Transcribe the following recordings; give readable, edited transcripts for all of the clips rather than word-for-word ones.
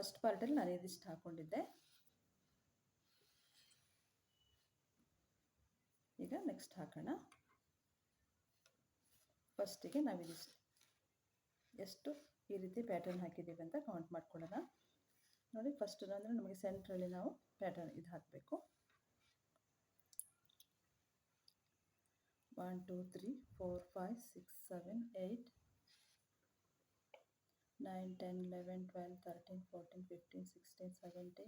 First ಪಾರ್ಟಲ್ಲಿ ನಾನು ಇದಿಷ್ಟು ಹಾಕ್ಕೊಂಡಿದ್ದೆ. ಈಗ ನೆಕ್ಸ್ಟ್ ಹಾಕೋಣ. ಫಸ್ಟಿಗೆ ನಾವಿದಿಷ್ಟು ಎಷ್ಟು ಈ ರೀತಿ ಪ್ಯಾಟರ್ನ್ ಹಾಕಿದ್ದೀವಿ ಅಂತ ಕೌಂಟ್ ಮಾಡ್ಕೊಳ್ಳೋಣ. ನೋಡಿ, ಫಸ್ಟ್ ಅಂದರೆ ನಮಗೆ ಸೆಂಟ್ರಲ್ಲಿ ನಾವು ಪ್ಯಾಟರ್ನ್ ಇದು ಹಾಕಬೇಕು. 1 2 3 4 5 6 7 8 9 10 11 12 13 14 15 16 17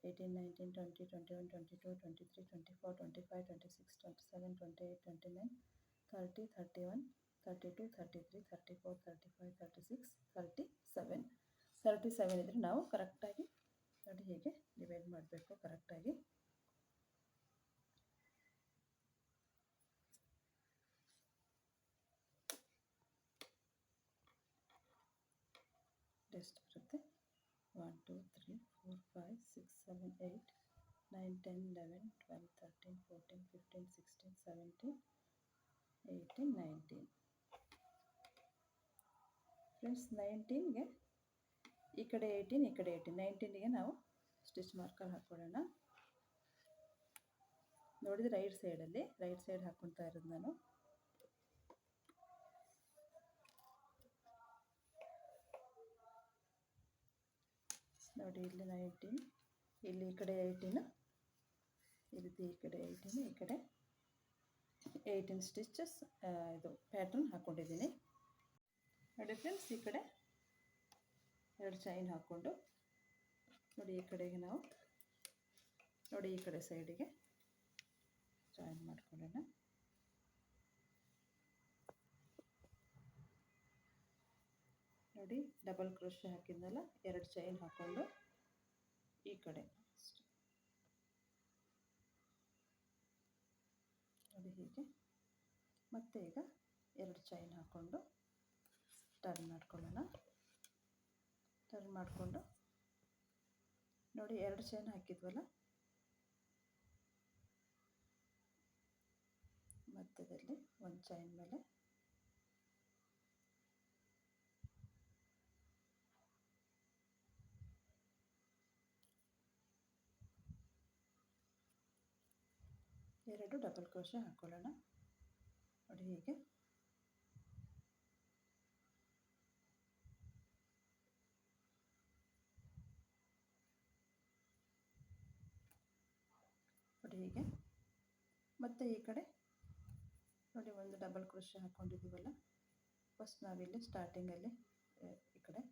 18 19 20 21 22 23 24 25 26 27 28 29 30 31 32 33 34 35 36 37 37 ಇದ್ರೆ ನಾವು ಕರೆಕ್ಟಾಗಿ ನೋಡಿ ಹೀಗೆ ಡಿವೈಡ್ ಮಾಡಬೇಕು. ಕರೆಕ್ಟಾಗಿ ಎಷ್ಟು ಬರುತ್ತೆ? 1 2 3 4 5 6 7 8 9 10 11 12 13 14 15 16 17 18 19. ಫ್ರೆಂಡ್ಸ್, 19ಗೆ ಈ ಕಡೆ 18 ಈ ಕಡೆ 18, 19ಗೆ ನಾವು ಸ್ಟಿಚ್ ಮಾರ್ಕರ್ ಹಾಕ್ಕೊಳ್ಳೋಣ. ನೋಡಿದ್ರೆ ರೈಟ್ ಸೈಡ್ ಹಾಕ್ಕೊಳ್ತಾ ಇರೋದು ನಾನು. ನೋಡಿ, ಇಲ್ಲಿ 19, ಇಲ್ಲಿ ಈ ಕಡೆ 18, ಈ ರೀತಿ ಈ ಕಡೆ 18, ಈ ಕಡೆ 18 ಸ್ಟಿಚಸ್ ಇದು ಪ್ಯಾಟರ್ನ್ ಹಾಕ್ಕೊಂಡಿದ್ದೀನಿ. ನೋಡಿ ಫ್ರೆಂಡ್ಸ್, ಈ ಕಡೆ 2 ಚೈನ್ ಹಾಕ್ಕೊಂಡು ನೋಡಿ ಈ ಕಡೆಗೆ ನಾವು ನೋಡಿ ಈ ಕಡೆ ಸೈಡಿಗೆ ಜಾಯಿನ್ ಮಾಡ್ಕೊಳ್ಳೋಣ. ನೋಡಿ, ಡಬಲ್ ಕ್ರೋಶೆ ಹಾಕಿದ್ನಲ್ಲ, 2 ಚೈನ್ ಹಾಕ್ಕೊಂಡು ಈ ಕಡೆ ನೋಡಿ ಹೀಗೆ. ಮತ್ತೆ ಈಗ 2 ಚೈನ್ ಹಾಕ್ಕೊಂಡು ಟರ್ನ್ ಮಾಡ್ಕೊಳ್ಳೋಣ. ಟರ್ನ್ ಮಾಡಿಕೊಂಡು ನೋಡಿ 2 ಚೈನ್ ಹಾಕಿದ್ವಲ್ಲ, ಮಧ್ಯದಲ್ಲಿ 1 ಚೈನ್ ಮೇಲೆ ಎರಡು ಡಬಲ್ ಕ್ರೋಶೆ ಹಾಕ್ಕೊಳ್ಳೋಣ. ನೋಡಿ ಹೀಗೆ. ನೋಡಿ ಹೀಗೆ. ಮತ್ತು ಈ ಕಡೆ ನೋಡಿ ಒಂದು ಡಬಲ್ ಕ್ರೋಶೆ ಹಾಕ್ಕೊಂಡಿದ್ದೀವಲ್ಲ, ಫಸ್ಟ್ ನಾವಿಲ್ಲಿ ಸ್ಟಾರ್ಟಿಂಗಲ್ಲಿ ಈ ಕಡೆ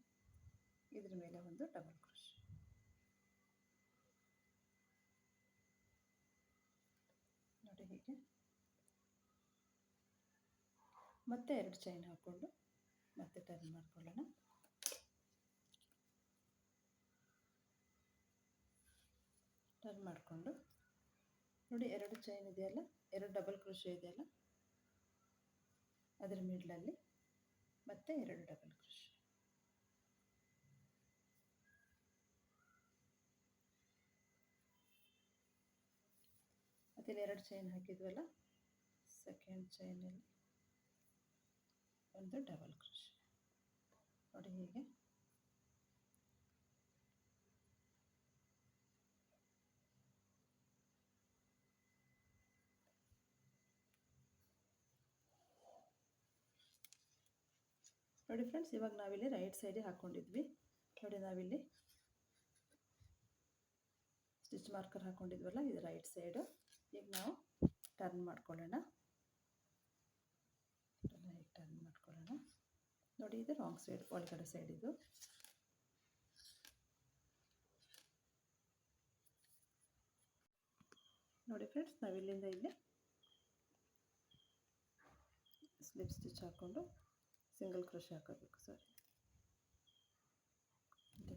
ಇದ್ರ ಮೇಲೆ ಒಂದು ಡಬಲ್ ಕ್ರೋಶೆ, ನೋಡಿ ಹೀಗೆ. ಮತ್ತೆ 2 ಚೈನ್ ಹಾಕ್ಕೊಂಡು ಮತ್ತೆ ಟರ್ನ್ ಮಾಡ್ಕೊಳ್ಳೋಣ. ಟರ್ನ್ ಮಾಡಿಕೊಂಡು ನೋಡಿ 2 ಚೈನ್ ಇದೆಯಲ್ಲ, 2 ಡಬಲ್ ಕ್ರೋಶೆ ಇದೆಯಲ್ಲ, ಅದರ ಮಿಡ್ಲಲ್ಲಿ ಮತ್ತೆ 2 ಡಬಲ್ ಕ್ರೋಶೆ. ಮತ್ತೆ 2 ಚೈನ್ ಹಾಕಿದ್ವಲ್ಲ, ಸೆಕೆಂಡ್ ಚೈನಲ್ಲಿ ಒಂದು ಡಬಲ್ ಕ್ರೋಶೆ. ನೋಡಿ ಹೀಗೆ. ನೋಡಿ ಫ್ರೆಂಡ್ಸ್, ಇವಾಗ ನಾವಿಲ್ಲಿ ರೈಟ್ ಸೈಡಿಗೆ ಹಾಕ್ಕೊಂಡಿದ್ವಿ. ನೋಡಿ, ನಾವಿಲ್ಲಿ ಸ್ಟಿಚ್ ಮಾರ್ಕರ್ ಹಾಕ್ಕೊಂಡಿದ್ವಲ್ಲ, ಇದು ರೈಟ್ ಸೈಡು. ಈಗ ನಾವು ಟರ್ನ್ ಮಾಡ್ಕೊಳ್ಳೋಣ. ಟರ್ನ್ ಮಾಡ್ಕೊಳ್ಳೋಣ. ನೋಡಿ, ಇದು ರಾಂಗ್ ಸೈಡ್, ಒಳಗಡೆ ಸೈಡ್ ಇದು. ನೋಡಿ ಫ್ರೆಂಡ್ಸ್, ನಾವಿಲ್ಲಿಂದ ಇಲ್ಲಿ ಸ್ಲಿಪ್ ಸ್ಟಿಚ್ ಹಾಕ್ಕೊಂಡು ಸಿಂಗಲ್ ಕ್ರೋಶೆ ಹಾಕೋಬೇಕು. ಸರಿ,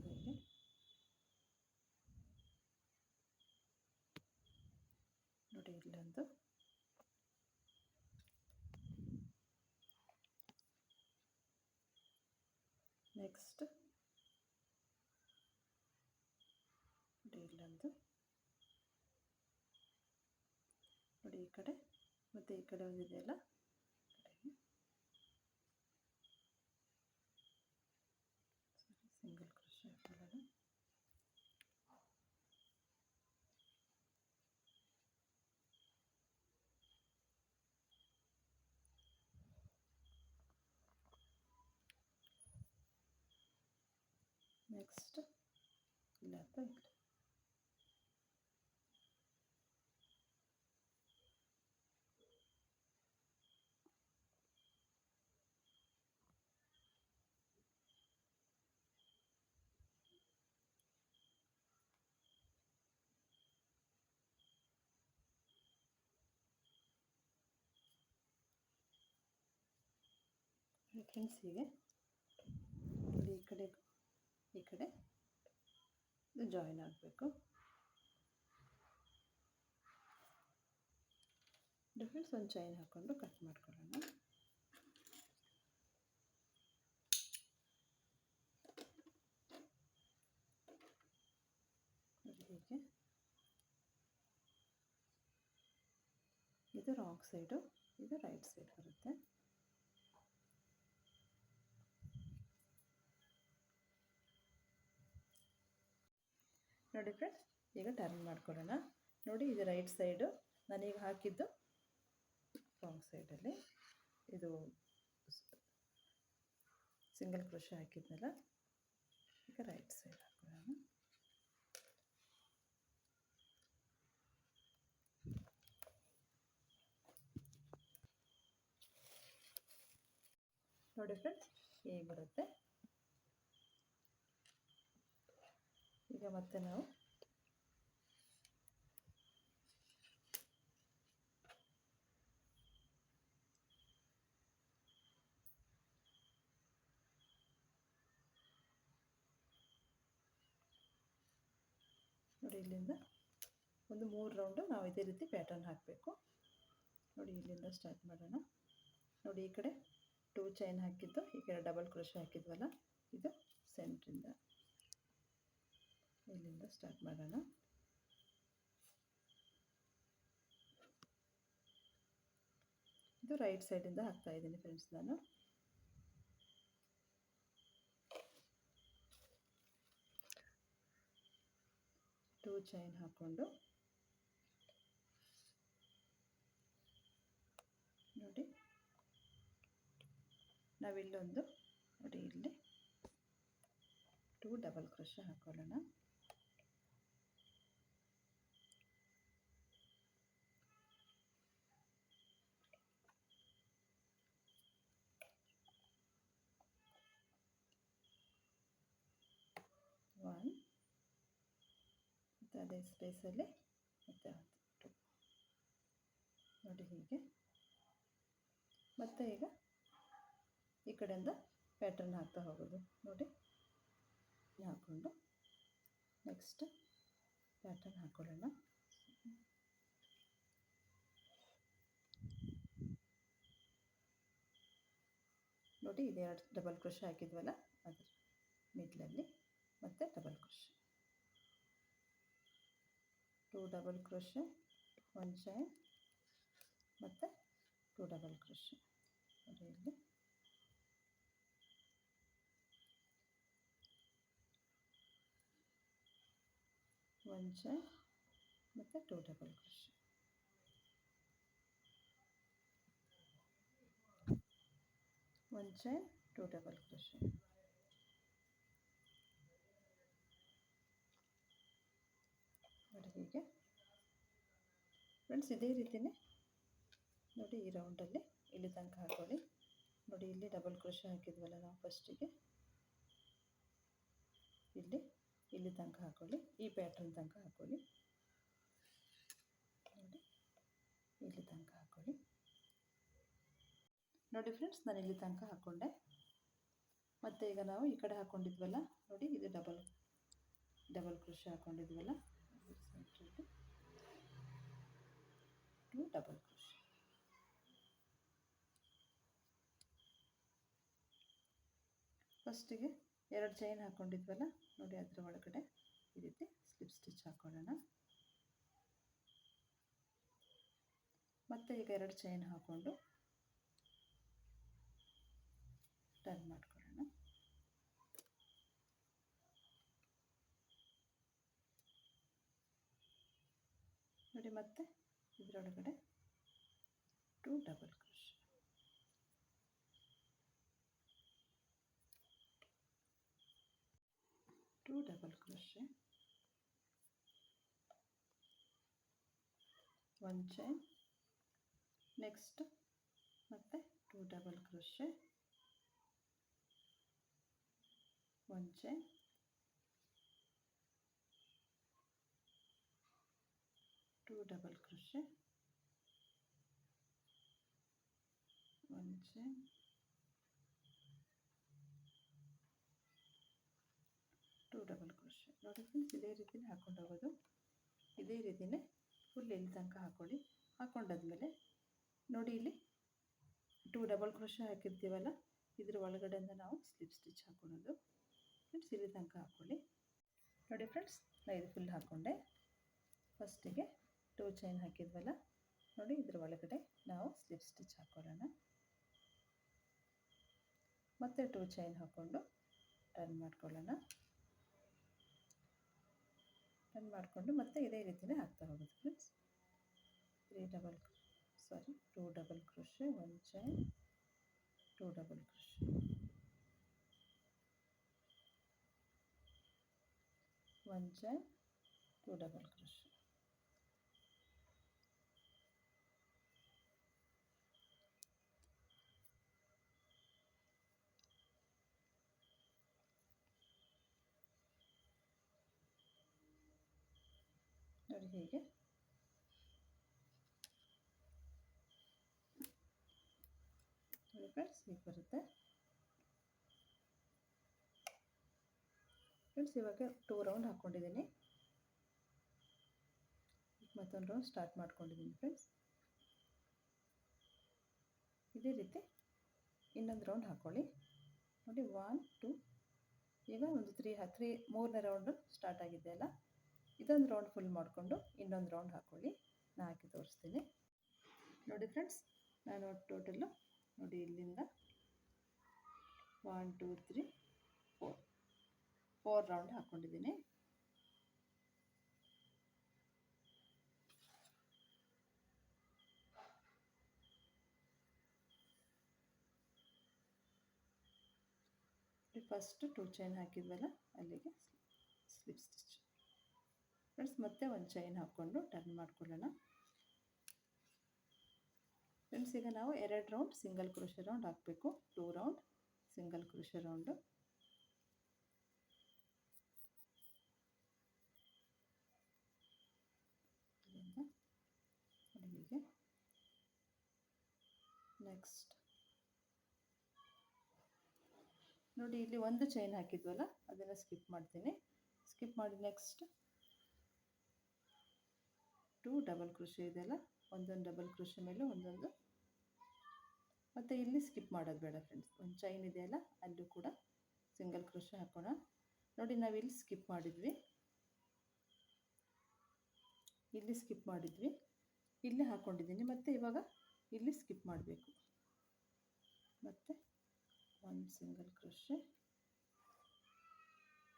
ಹೀಗೆ. ನೋಡಿ, ಇಲ್ಲೊಂದು ನೆಕ್ಸ್ಟ್ ನೋಡಿ, ಇಲ್ಲೊಂದು ನೋಡಿ ಈ ಕಡೆ, ಮತ್ತು ಈ ಕಡೆ ಒಂದಿದೆಯಲ್ಲ, ಸಿಂಗಲ್ ಕ್ರೋಶೆ ಹಾಕೊಳ್ಳೋಣ. ನೆಕ್ಸ್ಟ್ ಇಲ್ಲ ಅಥವಾ ಈ ಕಡೆ ಫ್ರೆಂಡ್ಸ್. ಹೀಗೆ ಇಲ್ಲಿ ಈ ಕಡೆ ಇದು ಜಾಯಿನ್ ಆಗಬೇಕು. ಫ್ರೆಂಡ್ಸ್ ಒಂದು ಚೈನ್ ಹಾಕ್ಕೊಂಡು ಕಟ್ ಮಾಡ್ಕೊಳ್ಳೋಣ. ಹೀಗೆ ಇದು ರಾಂಗ್ ಸೈಡು, ಇದು ರೈಟ್ ಸೈಡ್ ಬರುತ್ತೆ. ನೋಡಿ ಫ್ರೆಂಡ್ಸ್, ಈಗ ಟರ್ನ್ ಮಾಡ್ಕೊಳ್ಳೋಣ. ನೋಡಿ ಇದು ರೈಟ್ ಸೈಡು, ನಾನೀಗ ಹಾಕಿದ್ದು ರಾಂಗ್ ಸೈಡಲ್ಲಿ. ಇದು ಸಿಂಗಲ್ ಕ್ರೋಶೆ ಹಾಕಿದ್ನಲ್ಲ, ಈಗ ರೈಟ್ ಸೈಡ್ ಹಾಕೊಳ್ಳೋಣ. ನೋಡಿ ಫ್ರೆಂಡ್ಸ್, ಹೀಗೆ ಬರುತ್ತೆ. ಈಗ ಮತ್ತೆ ನಾವು ನೋಡಿ ಇಲ್ಲಿಂದ ಒಂದು 3 ರೌಂಡು ನಾವು ಇದೇ ರೀತಿ ಪ್ಯಾಟರ್ನ್ ಹಾಕಬೇಕು. ನೋಡಿ ಇಲ್ಲಿಂದ ಸ್ಟಾರ್ಟ್ ಮಾಡೋಣ. ನೋಡಿ ಈ ಕಡೆ 2 ಚೈನ್ ಹಾಕಿದ್ದು, ಈ ಕಡೆ ಡಬಲ್ ಕ್ರೋಶೆ ಹಾಕಿದ್ವಲ್ಲ, ಇದು ಸೆಂಟ್ರಿಂದ ಇಲ್ಲಿಂದ ಸ್ಟಾರ್ಟ್ ಮಾಡೋಣ. ಇದು ರೈಟ್ ಸೈಡಿಂದ ಹಾಕ್ತಾ ಇದ್ದೀನಿ ಫ್ರೆಂಡ್ಸ್ ನಾನು. ಟೂ ಚೈನ್ ಹಾಕ್ಕೊಂಡು ನೋಡಿ ನಾವಿಲ್ಲೊಂದು ನೋಡಿ ಇಲ್ಲಿ 2 ಡಬಲ್ ಕ್ರೋಶೆ ಹಾಕೊಳ್ಳೋಣ. ಮತ್ತು ಅದೇ ಸ್ಪೇಸಲ್ಲಿ ಮತ್ತೆ 2 ನೋಡಿ ಹೀಗೆ. ಮತ್ತು ಈಗ ಈ ಕಡೆಯಿಂದ ಪ್ಯಾಟರ್ನ್ ಹಾಕ್ತಾ ಹೋಗೋದು. ನೋಡಿ ಹಾಕ್ಕೊಂಡು ನೆಕ್ಸ್ಟ್ ಪ್ಯಾಟರ್ನ್ ಹಾಕೊಳ್ಳೋಣ. ನೋಡಿ ಇದು 2 ಡಬಲ್ ಕ್ರೋಶೆ ಹಾಕಿದ್ವಲ್ಲ, ಅದ್ರ ಮಿಡ್ಲಲ್ಲಿ ಮತ್ತೆ double crochet, 2 double crochet, 1 chain ಮತ್ತು 2 ಡಬಲ್ ಕ್ರೋಶೆ. ನೋಡಿ ಇಲ್ಲಿ ಒಂದು ಚೈನ್ ಮತ್ತು 2 ಡಬಲ್ ಕ್ರೋಶೆ. ಒಂದು ಚೈನ್ 2 ಡಬಲ್ ಕ್ರೋಶೆ. ನೋಡಿ ಹೀಗೆ ಫ್ರೆಂಡ್ಸ್, ಇದೇ ರೀತಿಯೇ ನೋಡಿ ಈ ರೌಂಡಲ್ಲಿ ಇಲ್ಲಿ ತನಕ ಹಾಕೊಳ್ಳಿ. ನೋಡಿ ಇಲ್ಲಿ ಡಬಲ್ ಕ್ರೋಶೆ ಹಾಕಿದ್ವಲ್ಲ ನಾವು ಫಸ್ಟಿಗೆ, ಇಲ್ಲಿ ತನಕ ಹಾಕೊಳ್ಳಿ, ಈ ಪ್ಯಾಟರ್ನ್ ತನಕ ಹಾಕೊಳ್ಳಿ. ನೋಡಿ ಇಲ್ಲಿ ತನಕ ಹಾಕೊಳ್ಳಿ. ನೋಡಿ ಫ್ರೆಂಡ್ಸ್, ನಾನು ಇಲ್ಲಿ ತನಕ ಹಾಕ್ಕೊಂಡೆ. ಮತ್ತು ಈಗ ನಾವು ಈ ಕಡೆ ಹಾಕ್ಕೊಂಡಿದ್ವಲ್ಲ, ನೋಡಿ ಇದು ಡಬಲ್ ಕ್ರೋಶೆ ಹಾಕ್ಕೊಂಡಿದ್ವಲ್ಲ, 2 ಡಬಲ್ ಕ್ರೋಶೆ. ಫಸ್ಟಿಗೆ 2 ಚೈನ್ ಹಾಕ್ಕೊಂಡಿದ್ವಲ್ಲ, ನೋಡಿ ಅದರ ಒಳಗಡೆ ಈ ರೀತಿ ಸ್ಲಿಪ್ ಸ್ಟಿಚ್ ಹಾಕ್ಕೊಳ್ಳೋಣ. ಮತ್ತು ಈಗ 2 ಚೈನ್ ಹಾಕ್ಕೊಂಡು ಟರ್ನ್ ಮಾಡ್ಕೊಳ್ಳೋಣ. ನೋಡಿ ಮತ್ತೆ ಇದರೊಳಗಡೆ 2 double crochet. 2 double crochet, 1 chain, next ಮತ್ತೆ 2 double crochet, 1 chain, 2 double crochet, 1 chain, 2 double crochet. ನೋಡಿ ಫ್ರೆಂಡ್ಸ್, ಇದೇ ರೀತಿನೇ ಹಾಕೊಂಡು ಹೋಗೋದು. ಇದೇ ರೀತಿನೇ ಫುಲ್ ಇಲ್ಲಿ ತನಕ ಹಾಕೊಳ್ಳಿ. ಹಾಕೊಂಡಾದ್ಮೇಲೆ ನೋಡಿ ಇಲ್ಲಿ 2 ಡಬಲ್ ಕ್ರೋಶೆ ಹಾಕಿರ್ತೀವಲ್ಲ, ಇದ್ರ ಒಳಗಡೆಯಿಂದ ನಾವು ಸ್ಲಿಪ್ ಸ್ಟಿಚ್ ಹಾಕೊಳ್ಳೋದು. ಫ್ರೆಂಡ್ಸ್ ಇಲ್ಲಿ ತನಕ ಹಾಕ್ಕೊಳ್ಳಿ. ನೋಡಿ ಫ್ರೆಂಡ್ಸ್, ನಾನು ಇದು ಫುಲ್ ಹಾಕ್ಕೊಂಡೆ. ಫಸ್ಟಿಗೆ 2 ಚೈನ್ ಹಾಕಿದ್ವಲ್ಲ, ನೋಡಿ ಇದ್ರ ಒಳಗಡೆ ನಾವು ಸ್ಲಿಪ್ ಸ್ಟಿಚ್ ಹಾಕೊಳ್ಳೋಣ. ಮತ್ತೆ 2 ಚೈನ್ ಹಾಕ್ಕೊಂಡು ಟರ್ನ್ ಮಾಡ್ಕೊಳ್ಳೋಣ. ಟರ್ನ್ ಮಾಡಿಕೊಂಡು ಮತ್ತೆ ಇದೇ ರೀತಿಯೇ ಹಾಕ್ತಾ ಹೋಗೋದು friends. 2 double crochet, 1 chain, 2 double crochet, 1 chain, 2 double crochet. ನೋಡಿ ಹೀಗೆ ನೋಡಿ ಫ್ರೆಂಡ್ಸ್, ಹೀಗೆ ಬರುತ್ತೆ ಫ್ರೆಂಡ್ಸ್. ಇವಾಗ 2 ರೌಂಡ್ ಹಾಕ್ಕೊಂಡಿದ್ದೀನಿ. ಮತ್ತೊಂದು ರೌಂಡ್ ಸ್ಟಾರ್ಟ್ ಮಾಡ್ಕೊಂಡಿದ್ದೀನಿ ಫ್ರೆಂಡ್ಸ್. ಇದೇ ರೀತಿ ಇನ್ನೊಂದು ರೌಂಡ್ ಹಾಕ್ಕೊಳ್ಳಿ. ನೋಡಿ 1 2, ಈಗ ಒಂದು 3ನೇ ರೌಂಡು ಸ್ಟಾರ್ಟ್ ಆಗಿದೆ ಅಲ್ಲ, ಇದೊಂದು ರೌಂಡ್ ಫುಲ್ ಮಾಡಿಕೊಂಡು ಇನ್ನೊಂದು ರೌಂಡ್ ಹಾಕ್ಕೊಳ್ಳಿ. ನಾನು ಹಾಕಿ ತೋರಿಸ್ತೀನಿ. ನೋಡಿ ಫ್ರೆಂಡ್ಸ್, ನಾನು ಟೋಟಲ್ಲು ನೋಡಿ ಇಲ್ಲಿಂದ 1 2 3 4 ರೌಂಡ್ ಹಾಕ್ಕೊಂಡಿದ್ದೀನಿ. ಫಸ್ಟ್ 2 ಚೈನ್ ಹಾಕಿದ್ವಲ್ಲ, ಅಲ್ಲಿಗೆ ಸ್ಲಿಪ್ ಸ್ಟಿಚ್ ಫ್ರೆಂಡ್ಸ್. ಮತ್ತೆ 1 ಚೈನ್ ಹಾಕ್ಕೊಂಡು ಟರ್ನ್ ಮಾಡ್ಕೊಳ್ಳೋಣ ಫ್ರೆಂಡ್ಸ್. ಈಗ ನಾವು 2 ರೌಂಡ್ ಸಿಂಗಲ್ ಕ್ರೋಶೆ ರೌಂಡ್ ಹಾಕಬೇಕು. 2 ರೌಂಡ್ ಸಿಂಗಲ್ ಕ್ರೋಶೆ ರೌಂಡು. ಹೀಗೆ ನೆಕ್ಸ್ಟ್ ನೋಡಿ ಇಲ್ಲಿ 1 ಚೈನ್ ಹಾಕಿದ್ವಲ್ಲ, ಅದನ್ನು ಸ್ಕಿಪ್ ಮಾಡ್ತೀನಿ. ಸ್ಕಿಪ್ ಮಾಡಿ ನೆಕ್ಸ್ಟ್ 2 ಡಬಲ್ ಕ್ರೋಶೆ ಇದೆಯಲ್ಲ, ಒಂದೊಂದು ಡಬಲ್ ಕ್ರೋಶೆ ಮೇಲೆ ಒಂದೊಂದು. ಮತ್ತು ಇಲ್ಲಿ ಸ್ಕಿಪ್ ಮಾಡೋದು ಬೇಡ ಫ್ರೆಂಡ್ಸ್. 1 ಚೈನ್ ಇದೆಯಲ್ಲ, ಅಲ್ಲೂ ಕೂಡ ಸಿಂಗಲ್ ಕ್ರೋಶೆ ಹಾಕೋಣ. ನೋಡಿ ನಾವಿಲ್ಲಿ ಸ್ಕಿಪ್ ಮಾಡಿದ್ವಿ, ಇಲ್ಲಿ ಸ್ಕಿಪ್ ಮಾಡಿದ್ವಿ, ಇಲ್ಲಿ ಹಾಕ್ಕೊಂಡಿದ್ದೀನಿ. ಮತ್ತು ಇವಾಗ ಇಲ್ಲಿ ಸ್ಕಿಪ್ ಮಾಡಬೇಕು. ಮತ್ತು 1 ಸಿಂಗಲ್ ಕ್ರೋಶೆ,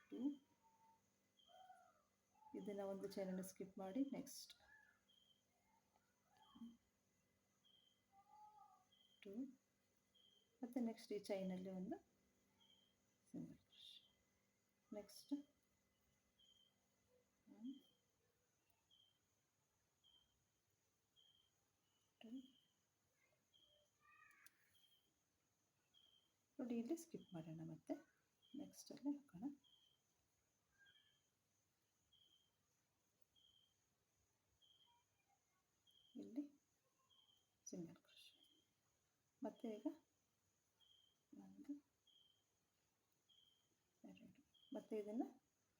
2, ಇದನ್ನು 1 ಚೈನನ್ನು ಸ್ಕಿಪ್ ಮಾಡಿ ನೆಕ್ಸ್ಟ್ 2, ಮತ್ತು ನೆಕ್ಸ್ಟ್ ಈ ಚೈನಲ್ಲಿ ಒಂದು ಸಿಂಗಲ್ ಕ್ರೋಶೆ, ನೆಕ್ಸ್ಟ್ 1 2. ನೋಡಿ ಇಲ್ಲಿ ಸ್ಕಿಪ್ ಮಾಡೋಣ. ಮತ್ತೆ ನೆಕ್ಸ್ಟಲ್ಲಿ ಹಾಕೋಣ. ಇಲ್ಲಿ ಸಿಂಗಲ್ ಕ್ರೋಶೆ. ಮತ್ತು ಈಗ 1 2, ಮತ್ತು ಇದನ್ನು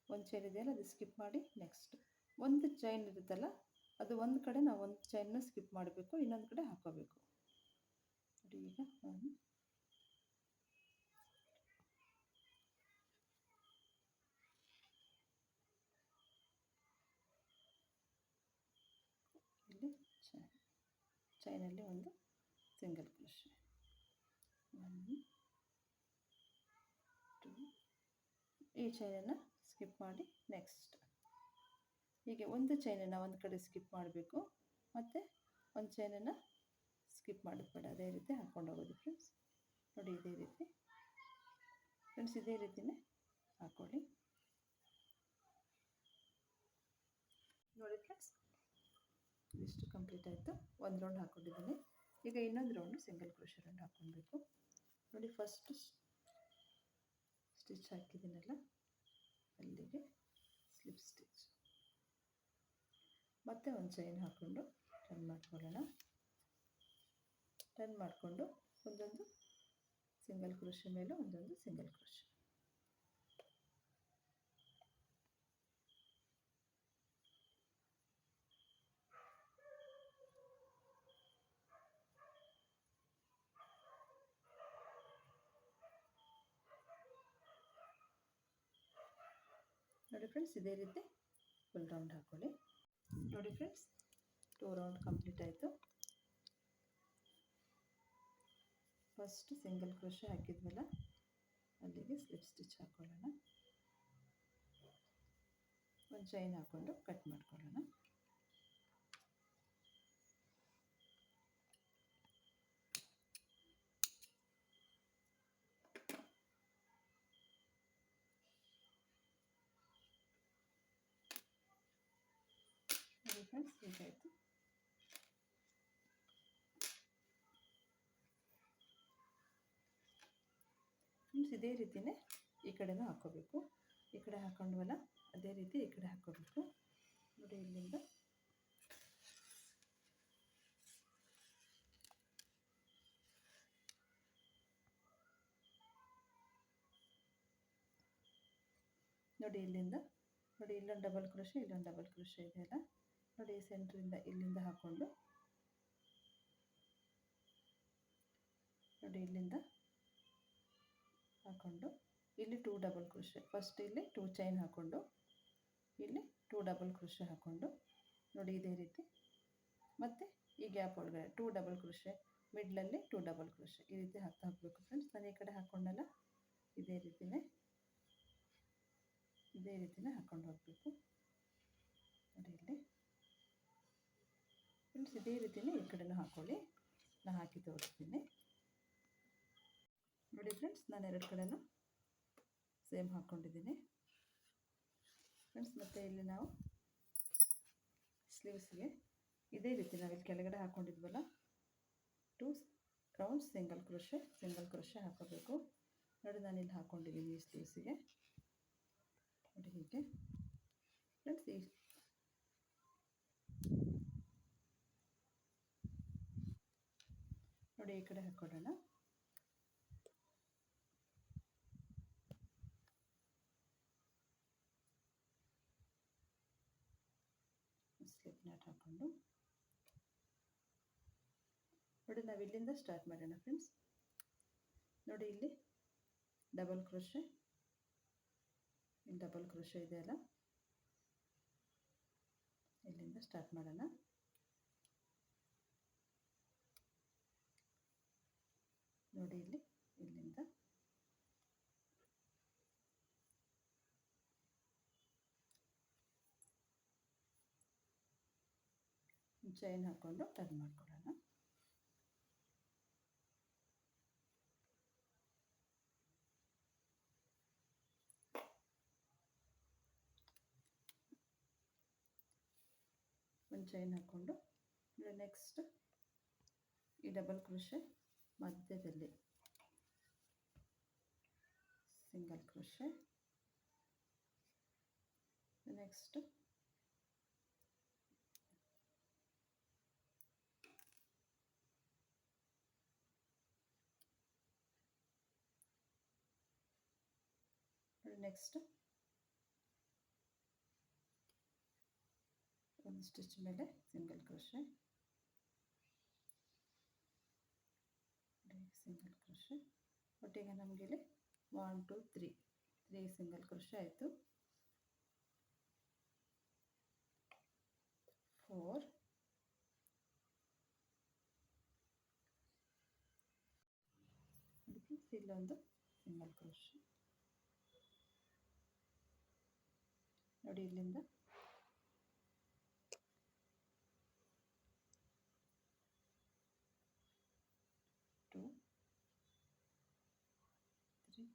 1 ಚೈನ್ ಇದೆಯಲ್ಲ, ಅದು ಸ್ಕಿಪ್ ಮಾಡಿ ನೆಕ್ಸ್ಟ್ 1 ಚೈನ್ ಇರುತ್ತಲ್ಲ, ಅದು ಒಂದು ಕಡೆ ನಾವು 1 ಚೈನ್ನ ಸ್ಕಿಪ್ ಮಾಡಬೇಕು, ಇನ್ನೊಂದು ಕಡೆ ಹಾಕೋಬೇಕು. ನೋಡಿ ಈಗ 1 ಇಲ್ಲಿ ಚೈನಲ್ಲಿ ಒಂದು ಸಿಂಗಲ್ ಕ್ರೋಶೆ, 1 2, ಈ ಚೈನನ್ನು ಸ್ಕಿಪ್ ಮಾಡಿ ನೆಕ್ಸ್ಟ್. ಹೀಗೆ 1 ಚೈನನ್ನು ಒಂದು ಕಡೆ ಸ್ಕಿಪ್ ಮಾಡಬೇಕು, ಮತ್ತು 1 ಚೈನನ್ನು ಸ್ಕಿಪ್ ಮಾಡೋದು ಬೇಡ. ಅದೇ ರೀತಿ ಹಾಕ್ಕೊಂಡು ಹೋಗೋದು ಫ್ರೆಂಡ್ಸ್. ನೋಡಿ ಇದೇ ರೀತಿ ಫ್ರೆಂಡ್ಸ್, ಇದೇ ರೀತಿಯೇ ಹಾಕ್ಕೊಳ್ಳಿ. ನೋಡಿ ಫ್ರೆಂಡ್ಸ್, ಇಷ್ಟು ಕಂಪ್ಲೀಟ್ ಆಯಿತು. ಒಂದು ರೌಂಡ್ ಹಾಕ್ಕೊಂಡಿದ್ದೀನಿ. ಈಗ ಇನ್ನೊಂದು ರೌಂಡು ಸಿಂಗಲ್ ಕ್ರೋಶೆ ರೌಂಡ್ ಹಾಕ್ಕೊಳ್ಬೇಕು. ನೋಡಿ, ಫಸ್ಟ್ ಸ್ಟಿಚ್ ಹಾಕಿದ್ದೀನಲ್ಲ, ಅಲ್ಲಿಗೆ ಸ್ಲಿಪ್ ಸ್ಟಿಚ್, ಮತ್ತೆ ಒಂದು ಚೈನ್ ಹಾಕ್ಕೊಂಡು ಟರ್ನ್ ಮಾಡ್ಕೊಳ್ಳೋಣ. ಟರ್ನ್ ಮಾಡಿಕೊಂಡು ಒಂದೊಂದು ಸಿಂಗಲ್ ಕ್ರೋಶೆ ಮೇಲೆ ಒಂದೊಂದು ಸಿಂಗಲ್ ಕ್ರೋಶೆ. ನೋಡಿ ಫ್ರೆಂಡ್ಸ್, ಇದೇ ರೀತಿ ಫುಲ್ ರೌಂಡ್ ಹಾಕ್ಕೊಳ್ಳಿ. ನೋಡಿ ಫ್ರೆಂಡ್ಸ್, 2 ರೌಂಡ್ ಕಂಪ್ಲೀಟ್ ಆಯಿತು. ಫಸ್ಟ್ ಸಿಂಗಲ್ ಕ್ರೋಶೆ ಹಾಕಿದ್ವಲ್ಲ, ಅಲ್ಲಿಗೆ ಸ್ಲಿಪ್ ಸ್ಟಿಚ್ ಹಾಕ್ಕೊಳ್ಳೋಣ. ಒಂದು ಚೈನ್ ಹಾಕ್ಕೊಂಡು ಕಟ್ ಮಾಡ್ಕೊಳ್ಳೋಣ. ನೋಡಿ ಫ್ರೆಂಡ್ಸ್, ಹೀಗಾಯಿತು. ಫ್ರೆಂಡ್ಸ್, ಇದೇ ರೀತಿಯೇ ಈ ಕಡೆನೂ ಹಾಕ್ಕೋಬೇಕು. ಈ ಕಡೆ ಹಾಕ್ಕೊಂಡ್ವಲ್ಲ, ಅದೇ ರೀತಿ ಈ ಕಡೆ ಹಾಕ್ಕೋಬೇಕು. ನೋಡಿ, ಇಲ್ಲಿಂದ ನೋಡಿ, ಇಲ್ಲಿಂದ ನೋಡಿ, ಇಲ್ಲೊಂದು ಡಬಲ್ ಕ್ರೋಶೆ, ಇಲ್ಲೊಂದು ಡಬಲ್ ಕ್ರೋಶೆ ಇದೆಯಲ್ಲ, ನೋಡಿ, ಸೆಂಟ್ರಿಂದ ಇಲ್ಲಿಂದ ಹಾಕ್ಕೊಂಡು ನೋಡಿ, ಇಲ್ಲಿಂದ ಹಾಕ್ಕೊಂಡು ಇಲ್ಲಿ 2 ಡಬಲ್ ಕ್ರೋಶೆ, ಫಸ್ಟ್ ಇಲ್ಲಿ 2 ಚೈನ್ ಹಾಕ್ಕೊಂಡು ಇಲ್ಲಿ 2 ಡಬಲ್ ಕ್ರೋಶೆ ಹಾಕ್ಕೊಂಡು ನೋಡಿ, ಇದೇ ರೀತಿ ಮತ್ತು ಈ ಗ್ಯಾಪ್ ಒಳಗಡೆ 2 ಡಬಲ್ ಕ್ರೋಶೆ, ಮಿಡ್ಲಲ್ಲಿ 2 ಡಬಲ್ ಕ್ರೋಶೆ, ಈ ರೀತಿ ಹಾಕ್ತಾ ಹೋಗಬೇಕು ಫ್ರೆಂಡ್ಸ್. ನಾನು ಈ ಕಡೆ ಹಾಕ್ಕೊಂಡಲ್ಲ, ಇದೇ ರೀತಿಯೇ ಹಾಕ್ಕೊಂಡು ಹೋಗಬೇಕು. ನೋಡಿ, ಇಲ್ಲಿ ಫ್ರೆಂಡ್ಸ್, ಇದೇ ರೀತಿಯೇ ಈ ಕಡೆನೂ ಹಾಕ್ಕೊಳ್ಳಿ. ನಾನು ಹಾಕಿ ತೋರಿಸ್ತೀನಿ. ನೋಡಿ ಫ್ರೆಂಡ್ಸ್, ನಾನು 2 ಕಡೆನೂ ಸೇಮ್ ಹಾಕ್ಕೊಂಡಿದ್ದೀನಿ ಫ್ರೆಂಡ್ಸ್. ಮತ್ತು ಇಲ್ಲಿ ನಾವು ಸ್ಲೀವ್ಸ್ಗೆ ಇದೇ ರೀತಿ ನಾವಿಲ್ಲಿ ಕೆಳಗಡೆ ಹಾಕ್ಕೊಂಡಿದ್ವಲ್ಲ, 2 ರೌಂಡ್ ಸಿಂಗಲ್ ಕ್ರೋಶೆ ಹಾಕೋಬೇಕು. ನೋಡಿ, ನಾನಿಲ್ಲಿ ಹಾಕ್ಕೊಂಡಿದ್ದೀನಿ ಈ ಸ್ಲೀವ್ಸಿಗೆ. ನೋಡಿ, ಹೀಗೆ ಫ್ರೆಂಡ್ಸ್. ನೋಡಿ, ಈ ಕಡೆ ಹಾಕ್ಕೊಡೋಣ. ಸ್ಲಿಪ್ ನಾಟ್ ಹಾಕ್ಕೊಂಡು ನೋಡಿ, ನಾವು ಇಲ್ಲಿಂದ ಸ್ಟಾರ್ಟ್ ಮಾಡೋಣ ಫ್ರೆಂಡ್ಸ್. ನೋಡಿ, ಇಲ್ಲಿ ಡಬಲ್ ಕ್ರೋಶೆ, ಇಲ್ಲಿ ಡಬಲ್ ಕ್ರೋಶೆ ಇದೆಯಲ್ಲ, ಇಲ್ಲಿಂದ ಸ್ಟಾರ್ಟ್ ಮಾಡೋಣ. ನೋಡಿ, ಇಲ್ಲಿಂದ ಚೈನ್ ಹಾಕ್ಕೊಂಡು ಟರ್ನ್ ಮಾಡ್ಕೊಳ್ಳೋಣ. ಒಂದು ಚೈನ್ ಹಾಕ್ಕೊಂಡು ನೆಕ್ಸ್ಟ್ ಈ ಡಬಲ್ ಕ್ರೋಶೆ ಮಧ್ಯದಲ್ಲಿ ಸಿಂಗಲ್ ಕ್ರೋಶೆ, ನೆಕ್ಸ್ಟ್ ಒಂದು ಸ್ಟಿಚ್ ಮೇಲೆ ಸಿಂಗಲ್ ಕ್ರೋಶೆ, ಒಟ್ಟಿಗೆ ನಮಗಿಲ್ಲಿ 1 2 3 ಸಿಂಗಲ್ ಕ್ರೋಶೆ ಆಯಿತು. 4 ಇಲ್ಲೊಂದು ಸಿಂಗಲ್ ಕ್ರೋಶೆ. ನೋಡಿ, ಇಲ್ಲಿಂದ 2 3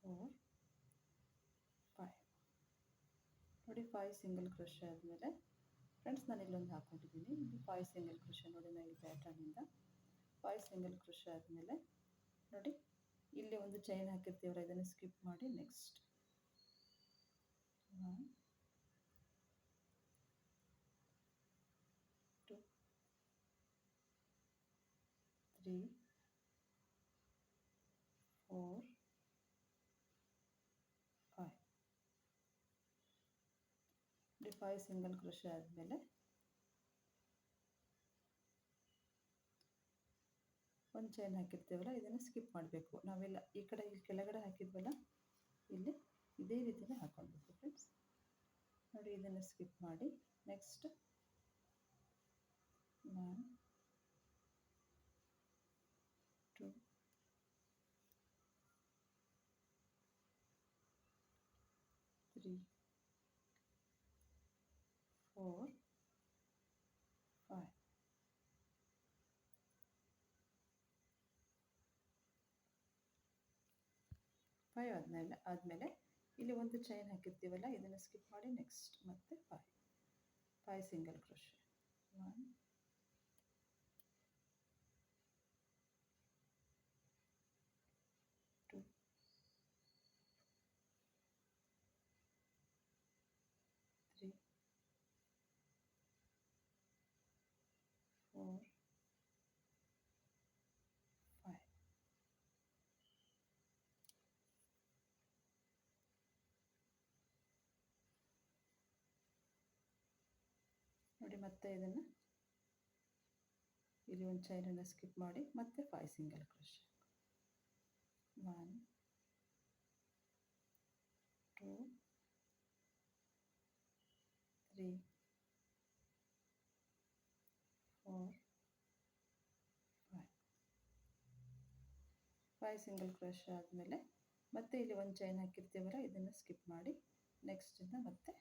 4 5. ನೋಡಿ 5 ಸಿಂಗಲ್ ಕ್ರೋಶೆ ಆದಮೇಲೆ ಫ್ರೆಂಡ್ಸ್ ನಾನು ಇಲ್ಲೊಂದು ಹಾಕ್ಕೊಂಡಿದ್ದೀನಿ. ಇದು 5 ಸಿಂಗಲ್ ಕ್ರೋಶೆ ನೋಡಿ, ನಾನು ಈ ಪ್ಯಾಟರ್ನಿಂದ 5 ಸಿಂಗಲ್ ಕ್ರೋಶೆ ಆದಮೇಲೆ ನೋಡಿ ಇಲ್ಲಿ ಒಂದು ಚೈನ್ ಹಾಕಿರ್ತೀವಲ್ಲ, ಇದನ್ನು ಸ್ಕಿಪ್ ಮಾಡಿ ನೆಕ್ಸ್ಟ್ 1 2 3 4 5 5 ಸಿಂಗಲ್ ಕ್ರೋಶೆ ಆದಮೇಲೆ ಒಂದು ಚೈನ್ ಹಾಕಿರ್ತೀವಲ್ಲ, ಇದನ್ನು ಸ್ಕಿಪ್ ಮಾಡಬೇಕು. ನಾವೆಲ್ಲ ಈ ಕಡೆ ಇಲ್ಲಿ ಕೆಳಗಡೆ ಹಾಕಿದ್ವಲ್ಲ, ಇಲ್ಲಿ ಇದೇ ರೀತಿನೇ ಹಾಕ್ಕೊಳ್ಬೇಕು ಫ್ರೆಂಡ್ಸ್. ನೋಡಿ ಇದನ್ನು ಸ್ಕಿಪ್ ಮಾಡಿ ನೆಕ್ಸ್ಟ್ 1 2 3 4 5 ಆದಮೇಲೆ ಇಲ್ಲಿ ಒಂದು ಚೈನ್ ಹಾಕಿರ್ತೀವಲ್ಲ, ಇದನ್ನು ಸ್ಕಿಪ್ ಮಾಡಿ ನೆಕ್ಸ್ಟ್ ಮತ್ತೆ 5 ಸಿಂಗಲ್ ಕ್ರೋಶೆ 1 2 3 4 5 ನೋಡಿ. ಮತ್ತೆ ಇದನ್ನು ಇಲ್ಲಿ ಒಂದು ಚೈನನ್ನು ಸ್ಕಿಪ್ ಮಾಡಿ ಮತ್ತೆ 5 ಸಿಂಗಲ್ ಕ್ರೋಶೆ 1 2 3 4 5 ಸಿಂಗಲ್ ಕ್ರೋಶೆ ಆದಮೇಲೆ ಮತ್ತೆ ಇಲ್ಲಿ ಒಂದು ಚೈನ್ ಹಾಕಿರ್ತೀವಲ್ಲ, ಇದನ್ನು ಸ್ಕಿಪ್ ಮಾಡಿ ನೆಕ್ಸ್ಟಿಂದ ಮತ್ತೆ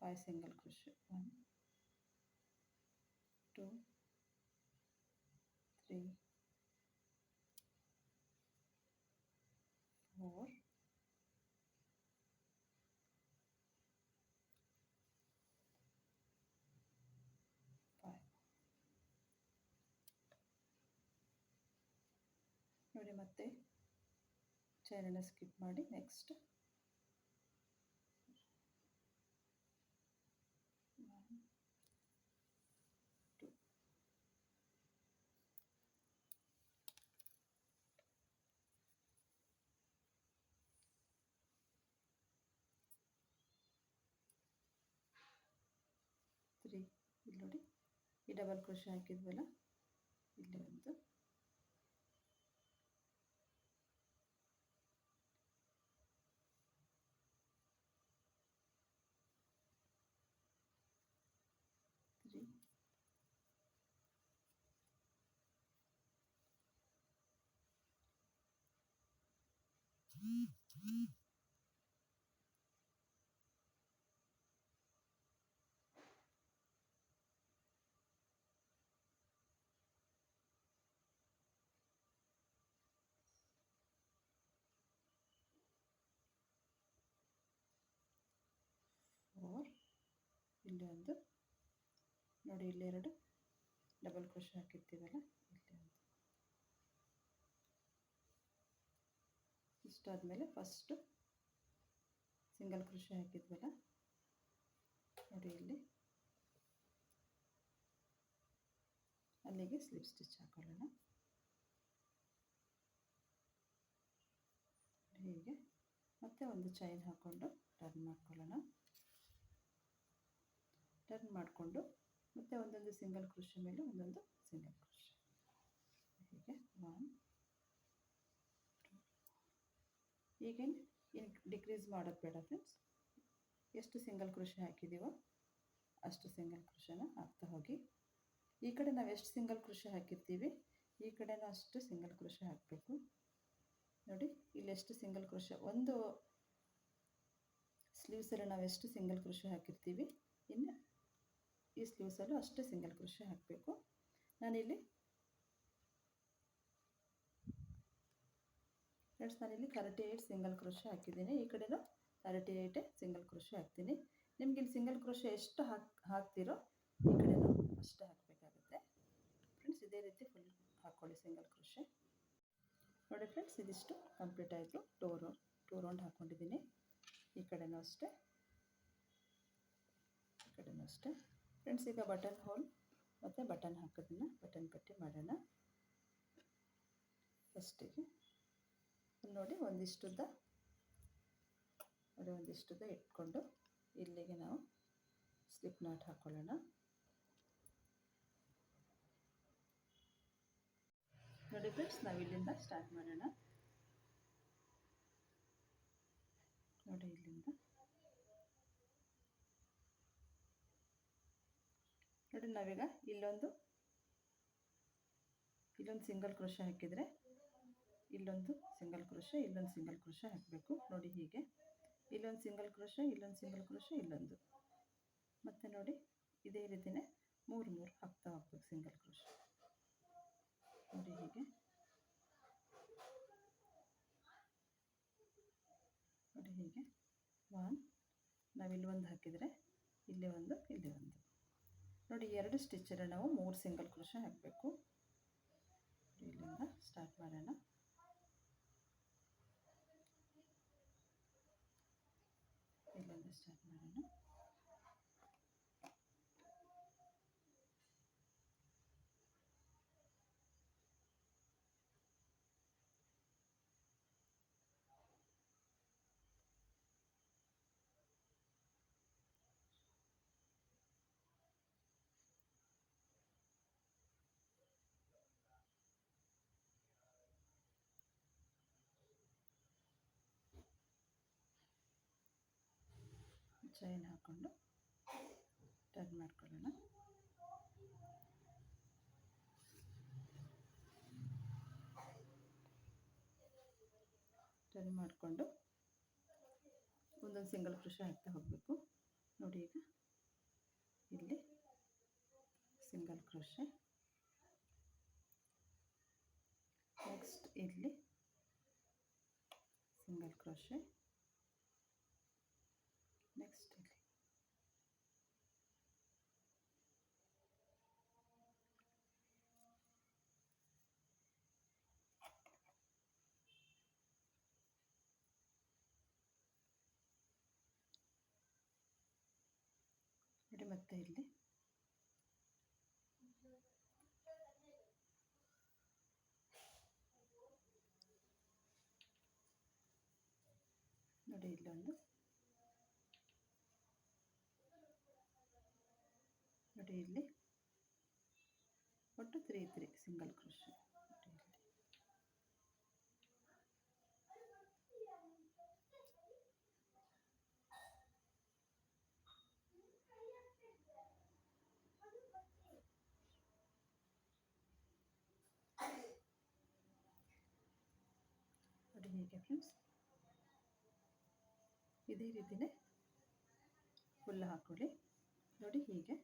5 ಸಿಂಗಲ್ ಕ್ರೋಶೆ 1 2 3 4 5 ನೋಡಿ. ಮತ್ತೆ ಚೈನನ್ನು ಸ್ಕಿಪ್ ಮಾಡಿ ನೆಕ್ಸ್ಟ್ 1 2 3 ಇಲ್ಲಿ ನೋಡಿ, ಈ ಡಬಲ್ ಕ್ರೋಶೆ ಹಾಕಿದ್ವಲ್ಲ, ಇಲ್ಲಿ ಒಂದು 3 4 ಇಲ್ಲಿ ಒಂದು ನೋಡಿ, ಇಲ್ಲಿ ಎರಡು ಡಬಲ್ ಕ್ರೋಶೆ ಹಾಕಿರ್ತೀವಲ್ಲ, ಇಲ್ಲಿ ಒಂದು ಇಷ್ಟಾದಮೇಲೆ ಫಸ್ಟು ಸಿಂಗಲ್ ಕ್ರೋಶೆ ಹಾಕಿದ್ವಲ್ಲ, ನೋಡಿ ಇಲ್ಲಿ ಅಲ್ಲಿಗೆ ಸ್ಲಿಪ್ ಸ್ಟಿಚ್ ಹಾಕೊಳ್ಳೋಣ. ಹೀಗೆ ಮತ್ತೆ ಒಂದು ಚೈನ್ ಹಾಕ್ಕೊಂಡು ಟರ್ನ್ ಮಾಡ್ಕೊಳ್ಳೋಣ. ಟರ್ನ್ ಮಾಡಿಕೊಂಡು ಮತ್ತೆ ಒಂದೊಂದು ಸಿಂಗಲ್ ಕ್ರೋಶೆ ಮೇಲೆ ಒಂದೊಂದು ಸಿಂಗಲ್ ಕ್ರೋಶೆ, ಹೀಗೆ 1 2 ಈಗೇನು ಡಿಕ್ರೀಸ್ ಮಾಡೋದು ಬೇಡ ಫ್ರೆಂಡ್ಸ್. ಎಷ್ಟು ಸಿಂಗಲ್ ಕ್ರೋಶೆ ಹಾಕಿದ್ದೀವೋ ಅಷ್ಟು ಸಿಂಗಲ್ ಕ್ರೋಶೆನ ಹಾಕ್ತಾ ಹೋಗಿ. ಈ ಕಡೆ ನಾವು ಎಷ್ಟು ಸಿಂಗಲ್ ಕ್ರೋಶೆ ಹಾಕಿರ್ತೀವಿ, ಈ ಕಡೆನೂ ಅಷ್ಟು ಸಿಂಗಲ್ ಕ್ರೋಶೆ ಹಾಕಬೇಕು. ನೋಡಿ ಇಲ್ಲಿ ಎಷ್ಟು ಸಿಂಗಲ್ ಕ್ರೋಶೆ, ಒಂದು ಸ್ಲೀವ್ಸಲ್ಲಿ ನಾವು ಎಷ್ಟು ಸಿಂಗಲ್ ಕ್ರೋಶೆ ಹಾಕಿರ್ತೀವಿ, ಇನ್ನು ಈ ಸ್ಲೀವ್ಸಲ್ಲೂ ಅಷ್ಟು ಸಿಂಗಲ್ ಕ್ರೋಶೆ ಹಾಕಬೇಕು. ನಾನಿಲ್ಲಿ ಫ್ರೆಂಡ್ಸ್ 38 ಸಿಂಗಲ್ ಕ್ರೋಶೆ ಹಾಕಿದ್ದೀನಿ. ಈ ಕಡೆನೂ 38 ಸಿಂಗಲ್ ಕ್ರೋಶೆ ಹಾಕ್ತೀನಿ. ನಿಮ್ಗೆ ಇಲ್ಲಿ ಸಿಂಗಲ್ ಕ್ರೋಶೆ ಎಷ್ಟು ಹಾಕ್ತಿರೋ ಈ ಕಡೆನೂ ಅಷ್ಟೇ ಹಾಕಬೇಕಾಗುತ್ತೆ ಫ್ರೆಂಡ್ಸ್. ಇದೇ ರೀತಿ ಫುಲ್ ಹಾಕ್ಕೊಳ್ಳಿ ಸಿಂಗಲ್ ಕ್ರೋಶೆ. ನೋಡಿ ಫ್ರೆಂಡ್ಸ್, ಇದಿಷ್ಟು ಕಂಪ್ಲೀಟ್ ಆಯಿತು. ಟೂ ರೌಂಡ್ ಹಾಕ್ಕೊಂಡಿದ್ದೀನಿ. ಈ ಕಡೆನೂ ಅಷ್ಟೇ, ಈ ಕಡೆನೂ ಅಷ್ಟೇ ಫ್ರೆಂಡ್ಸ್. ಈಗ ಬಟನ್ ಹೋಲ್ ಮತ್ತು ಬಟನ್ ಹಾಕೋದನ್ನು ಬಟನ್ ಪಟ್ಟಿ ಮಾಡೋಣ. ಫಸ್ಟಿಗೆ ನೋಡಿ ಒಂದಿಷ್ಟುದ್ದ ಇಟ್ಕೊಂಡು ಇಲ್ಲಿಗೆ ನಾವು ಸ್ಲಿಪ್ ನಾಟ್ ಹಾಕ್ಕೊಳ್ಳೋಣ. ನೋಡಿ ಫ್ರೆಂಡ್ಸ್, ನಾವು ಇಲ್ಲಿಂದ ಸ್ಟಾರ್ಟ್ ಮಾಡೋಣ. ನೋಡಿ ಇಲ್ಲಿಂದ ನೋಡಿ ನಾವೀಗ ಇಲ್ಲೊಂದು ಸಿಂಗಲ್ ಕ್ರೋಶೆ ಹಾಕಿದರೆ ಇಲ್ಲೊಂದು ಸಿಂಗಲ್ ಕ್ರೋಶೆ, ಇಲ್ಲೊಂದು ಸಿಂಗಲ್ ಕ್ರೋಶೆ ಹಾಕಬೇಕು. ನೋಡಿ ಹೀಗೆ ಇಲ್ಲೊಂದು ಸಿಂಗಲ್ ಕ್ರೋಶೆ, ಇಲ್ಲೊಂದು ಸಿಂಗಲ್ ಕ್ರೋಶೆ, ಇಲ್ಲೊಂದು, ಮತ್ತು ನೋಡಿ ಇದೇ ರೀತಿಯೇ ಮೂರು ಹಾಕ್ತಾ ಹೋಗ್ಬೇಕು ಸಿಂಗಲ್ ಕ್ರೋಶೆ. ನೋಡಿ ಹೀಗೆ ಒನ್, ನಾವಿಲ್ಲಿ ಒಂದು ಹಾಕಿದರೆ ಇಲ್ಲಿ ಒಂದು, ಇಲ್ಲಿ ಒಂದು. ನೋಡಿ 2 ಸ್ಟಿಚ್ಚಲ್ಲಿ ನಾವು 3 ಸಿಂಗಲ್ ಕ್ರೋಶೆ ಹಾಕಬೇಕು. ಇಲ್ಲಿಂದ ಸ್ಟಾರ್ಟ್ ಮಾಡೋಣ. ಚೈನ್ ಹಾಕ್ಕೊಂಡು ಟರ್ನ್ ಮಾಡ್ಕೊಳ್ಳೋಣ. ಟರ್ನ್ ಮಾಡಿಕೊಂಡು ಒಂದೊಂದು ಸಿಂಗಲ್ ಕ್ರೋಶೆ ಹಾಕ್ತಾ ಹೋಗಬೇಕು. ನೋಡಿ ಈಗ ಇಲ್ಲಿ ಸಿಂಗಲ್ ಕ್ರೋಶೆ, ನೆಕ್ಸ್ಟ್ ಇಲ್ಲಿ ಸಿಂಗಲ್ ಕ್ರೋಶೆ, ನೆಕ್ಸ್ಟ್ ಇಲ್ಲಿ ನೋಡಿ, ಮತ್ತೆ ಇಲ್ಲಿ ನೋಡಿ ಇಲ್ಲೊಂದು, ನೋಡಿ ಇಲ್ಲಿ ಒಟ್ಟು 3 ಸಿಂಗಲ್ ಕ್ರೋಶೆ. ನೋಡಿ ಹೀಗೆ ಫ್ರೆಂಡ್ಸ್, ಇದೇ ರೀತಿಯೇ ಫುಲ್ ಹಾಕ್ಕೊಳ್ಳಿ. ನೋಡಿ ಹೀಗೆ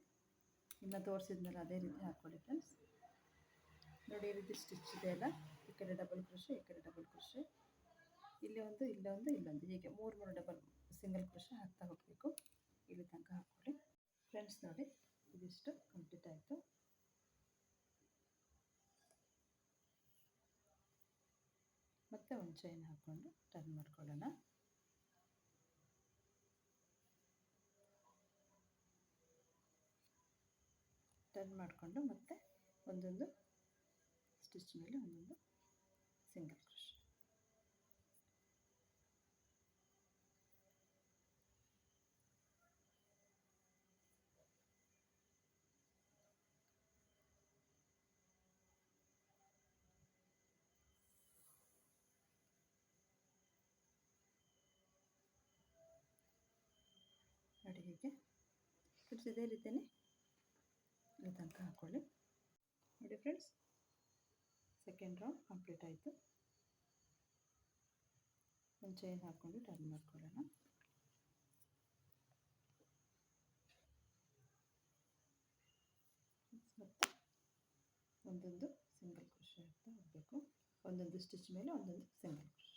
ಇನ್ನು ತೋರಿಸಿದ್ಮೇಲೆ ಅದೇ ರೀತಿ ಹಾಕ್ಕೊಳ್ಳಿ ಫ್ರೆಂಡ್ಸ್. ನೋಡಿ ಈ ರೀತಿ ಸ್ಟಿಚ್ ಇದೆ ಅಲ್ಲ, ಈ ಕಡೆ ಡಬಲ್ ಕ್ರೋಶೆ, ಈ ಕಡೆ ಡಬಲ್ ಕ್ರೋಶೆ, ಇಲ್ಲಿ ಒಂದು, ಇಲ್ಲೊಂದು, ಇಲ್ಲೊಂದು, ಹೀಗೆ 3 ಡಬಲ್ ಸಿಂಗಲ್ ಕ್ರೋಶೆ ಹಾಕ್ತಾ ಹೋಗಬೇಕು. ಇಲ್ಲಿ ತನಕ ಹಾಕ್ಕೊಳ್ಳಿ ಫ್ರೆಂಡ್ಸ್. ನೋಡಿ ಇದಿಷ್ಟು ಕಂಪ್ಲೀಟ್ ಆಯಿತು. ಮತ್ತೆ ಒಂದು ಚೈನ್ ಹಾಕ್ಕೊಂಡು ಟರ್ನ್ ಮಾಡ್ಕೊಳ್ಳೋಣ. ಟರ್ನ್ ಮಾಡಿಕೊಂಡು ಮತ್ತೆ ಒಂದೊಂದು ಸ್ಟಿಚ್ ಮೇಲೆ ಒಂದೊಂದು ಸಿಂಗಲ್ ಕ್ರೋಶೆ. ನೋಡಿ ಹೀಗೆ ಫ್ರೆಂಡ್ಸ್, ಇದೇ ರೀತಿಯೇ ಇಲ್ಲಿ ತನಕ ಹಾಕ್ಕೊಳ್ಳಿ. ನೋಡಿ ಫ್ರೆಂಡ್ಸ್, ಸೆಕೆಂಡ್ ರೌಂಡ್ ಕಂಪ್ಲೀಟ್ ಆಯಿತು. ಒಂದು ಚೈನ್ ಹಾಕ್ಕೊಂಡು ಟರ್ನ್ ಮಾಡ್ಕೊಳ್ಳೋಣ. ಮತ್ತು ಒಂದೊಂದು ಸಿಂಗಲ್ ಕ್ರೋಶೆ ಹಾಕ್ತಾ ಹೋಗಬೇಕು. ಒಂದೊಂದು ಸ್ಟಿಚ್ ಮೇಲೆ ಒಂದೊಂದು ಸಿಂಗಲ್ ಕ್ರೋಶೆ.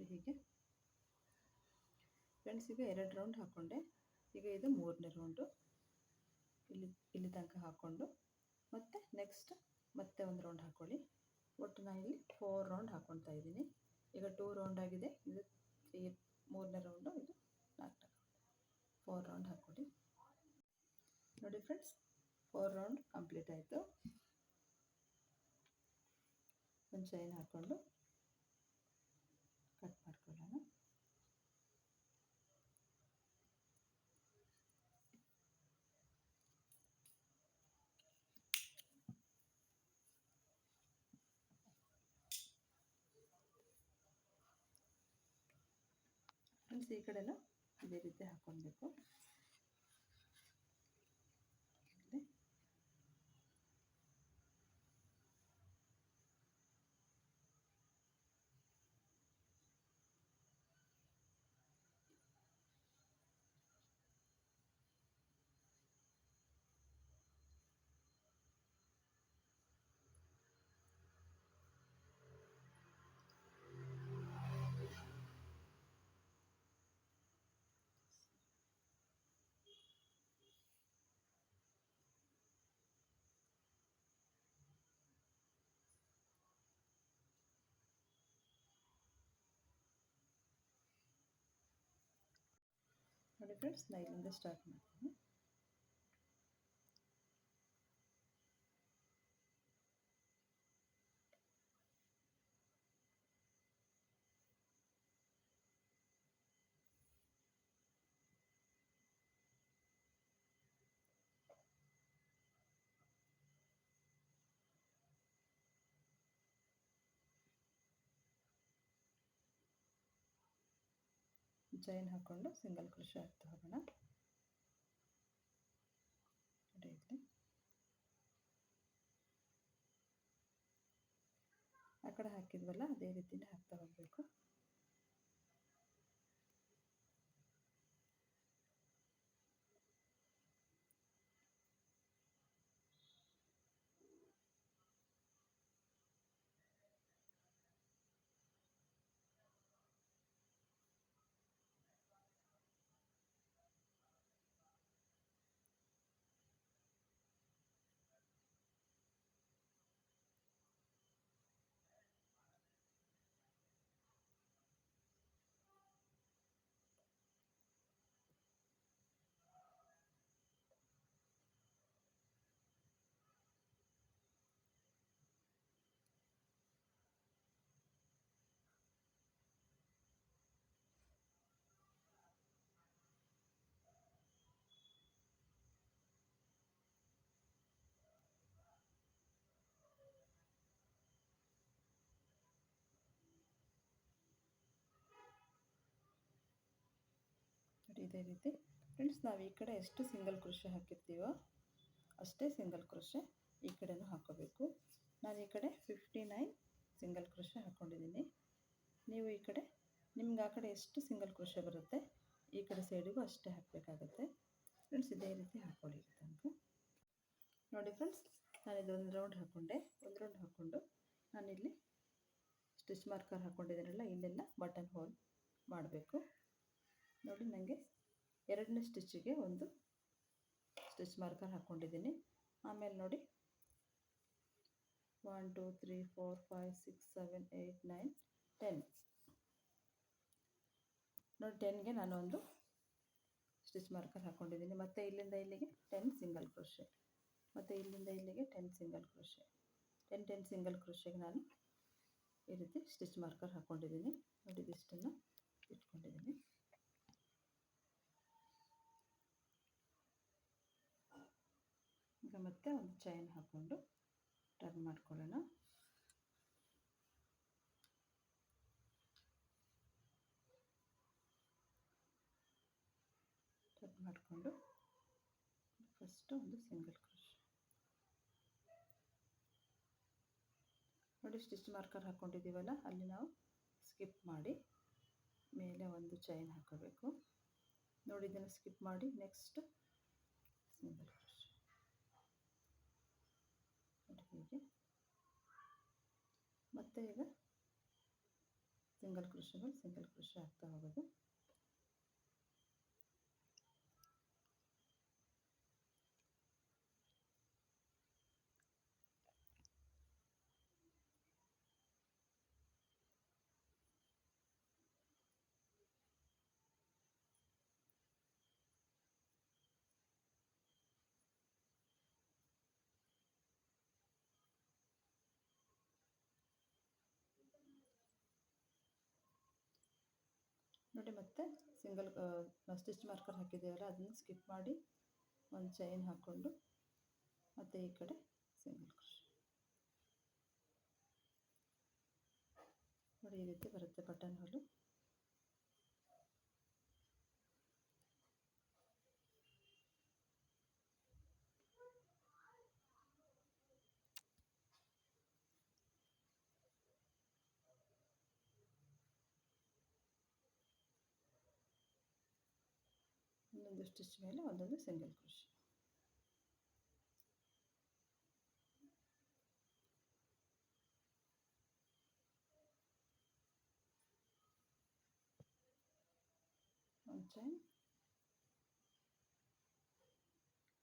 ನೋಡಿ ಹೀಗೆ ಫ್ರೆಂಡ್ಸ್. ಈಗ 2 ರೌಂಡ್ ಹಾಕ್ಕೊಂಡೆ. ಈಗ ಇದು 3ನೇ ರೌಂಡು. ಇಲ್ಲಿ ತನಕ ಹಾಕ್ಕೊಂಡು ಮತ್ತೆ ನೆಕ್ಸ್ಟ್ ಮತ್ತೆ ಒಂದು ರೌಂಡ್ ಹಾಕ್ಕೊಳ್ಳಿ. ಒಟ್ಟು ನಾನು ಇಲ್ಲಿ 4 ರೌಂಡ್ ಹಾಕ್ಕೊಳ್ತಾ ಇದ್ದೀನಿ. ಈಗ 2 ರೌಂಡ್ ಆಗಿದೆ. ಇದು 3ನೇ ರೌಂಡು, ಇದು 4ನೇ ರೌಂಡ್. 4 ರೌಂಡ್ ಹಾಕ್ಕೊಳ್ಳಿ. ನೋಡಿ ಫ್ರೆಂಡ್ಸ್, 4 ರೌಂಡ್ ಕಂಪ್ಲೀಟ್ ಆಯಿತು. ಒಂದು ಚೈನ್ ಹಾಕ್ಕೊಂಡು ಕಟ್ ಮಾಡ್ಕೊಳ್ಳೋಣ. ಫ್ರೆಂಡ್ಸ್, ಈ ಕಡೆನೂ ಇದೇ ರೀತಿ ಹಾಕ್ಕೊಳ್ಬೇಕು. ನೋಡಿ ಫ್ರೆಂಡ್ಸ್, ನಾನು ಇಲ್ಲಿಂದ ಸ್ಟಾರ್ಟ್ ಮಾಡ್ತೀನಿ. ಚೈನ್ ಹಾಕ್ಕೊಂಡು ಸಿಂಗಲ್ ಕ್ರೋಶೆ ಹಾಕ್ತಾ ಹೋಗೋಣ. ಆ ಕಡೆ ಹಾಕಿದ್ವಲ್ಲ ಅದೇ ರೀತಿನೇ ಹಾಕ್ತಾ ಹೋಗಬೇಕು. ಇದೇ ರೀತಿ ಫ್ರೆಂಡ್ಸ್, ನಾವು ಈ ಕಡೆ ಎಷ್ಟು ಸಿಂಗಲ್ ಕ್ರೋಶೆ ಹಾಕಿರ್ತೀವೋ ಅಷ್ಟೇ ಸಿಂಗಲ್ ಕ್ರೋಶೆ ಈ ಕಡೆನೂ ಹಾಕ್ಕೋಬೇಕು. ನಾನು ಈ ಕಡೆ 59 ಸಿಂಗಲ್ ಕ್ರೋಶೆ ಹಾಕ್ಕೊಂಡಿದ್ದೀನಿ. ನೀವು ಈ ಕಡೆ ನಿಮ್ಗೆ ಆ ಕಡೆ ಎಷ್ಟು ಸಿಂಗಲ್ ಕ್ರೋಶೆ ಬರುತ್ತೆ ಈ ಕಡೆ ಸೈಡಿಗೂ ಅಷ್ಟೇ ಹಾಕಬೇಕಾಗುತ್ತೆ. ಫ್ರೆಂಡ್ಸ್, ಇದೇ ರೀತಿ ಹಾಕ್ಕೊಳ್ಳಿ ತನಕ. ನೋಡಿ ಫ್ರೆಂಡ್ಸ್, ನಾನು ಇದೊಂದು ರೌಂಡ್ ಹಾಕ್ಕೊಂಡೆ. ಒಂದು ರೌಂಡ್ ಹಾಕ್ಕೊಂಡು ನಾನಿಲ್ಲಿ ಸ್ಟಿಚ್ ಮಾರ್ಕರ್ ಹಾಕ್ಕೊಂಡಿದ್ದೀನಲ್ಲ, ಇಲ್ಲೆಲ್ಲ ಬಟನ್ ಹೋಲ್ ಮಾಡಬೇಕು. ನೋಡಿ, ನನಗೆ 2ನೇ ಸ್ಟಿಚ್ಚಿಗೆ ಒಂದು ಸ್ಟಿಚ್ ಮಾರ್ಕರ್ ಹಾಕ್ಕೊಂಡಿದ್ದೀನಿ. ಆಮೇಲೆ ನೋಡಿ 1 2 3 4 5 6 7 8 9 10 ನೋಡಿ 10ಗೆ ನಾನು ಒಂದು ಸ್ಟಿಚ್ ಮಾರ್ಕರ್ ಹಾಕ್ಕೊಂಡಿದ್ದೀನಿ. ಮತ್ತು ಇಲ್ಲಿಂದ ಇಲ್ಲಿಗೆ 10 ಸಿಂಗಲ್ ಕ್ರೋಶೆ, ಮತ್ತು ಇಲ್ಲಿಂದ ಇಲ್ಲಿಗೆ 10 ಸಿಂಗಲ್ ಕ್ರೋಶೆ, 10 ಸಿಂಗಲ್ ಕ್ರೋಶೆಗೆ ನಾನು ಈ ರೀತಿ ಸ್ಟಿಚ್ ಮಾರ್ಕರ್ ಹಾಕ್ಕೊಂಡಿದ್ದೀನಿ. ನೋಡಿ, ಇದಿಷ್ಟನ್ನು ಇಟ್ಕೊಂಡಿದ್ದೀನಿ. ಈಗ ಮತ್ತೆ ಒಂದು ಚೈನ್ ಹಾಕ್ಕೊಂಡು ಟರ್ನ್ ಮಾಡ್ಕೊಳ್ಳೋಣ. ಟರ್ನ್ ಮಾಡಿಕೊಂಡು ಫಸ್ಟು ಒಂದು ಸಿಂಗಲ್ ಕ್ರೋಶೆ. ನೋಡಿ, ಸ್ಟಿಚ್ ಮಾರ್ಕರ್ ಹಾಕ್ಕೊಂಡಿದ್ದೀವಲ್ಲ, ಅಲ್ಲಿ ನಾವು ಸ್ಕಿಪ್ ಮಾಡಿ ಮೇಲೆ ಒಂದು ಚೈನ್ ಹಾಕೋಬೇಕು. ನೋಡಿ, ಇದನ್ನು ಸ್ಕಿಪ್ ಮಾಡಿ ನೆಕ್ಸ್ಟ್ ಸಿಂಗಲ್ ಕ್ರೋಶೆ. ನೋಡಿ ಹೀಗೆ. ಮತ್ತು ಈಗ ಸಿಂಗಲ್ ಕ್ರೋಶೆ ಆಗ್ತಾ ಹೋಗೋದು. ನೋಡಿ, ಮತ್ತೆ ಸಿಂಗಲ್ ಸ್ಟಿಚ್ ಮಾರ್ಕರ್ ಹಾಕಿದ್ದೇವಲ್ಲ, ಅದನ್ನು ಸ್ಕಿಪ್ ಮಾಡಿ ಒಂದು ಚೈನ್ ಹಾಕ್ಕೊಂಡು ಮತ್ತು ಈ ಕಡೆ ಸಿಂಗಲ್ ಕ್ರೋಶೆ. ನೋಡಿ, ಈ ರೀತಿ ಬರುತ್ತೆ ಬಟನ್ ಹೋಲು. ಒಂದೊಂದು ಸ್ಟಿಚ್ ಮೇಲೆ ಒಂದೊಂದು ಸಿಂಗಲ್ ಕ್ರೋಶೆ. ಒಂದು ಚೈನ್,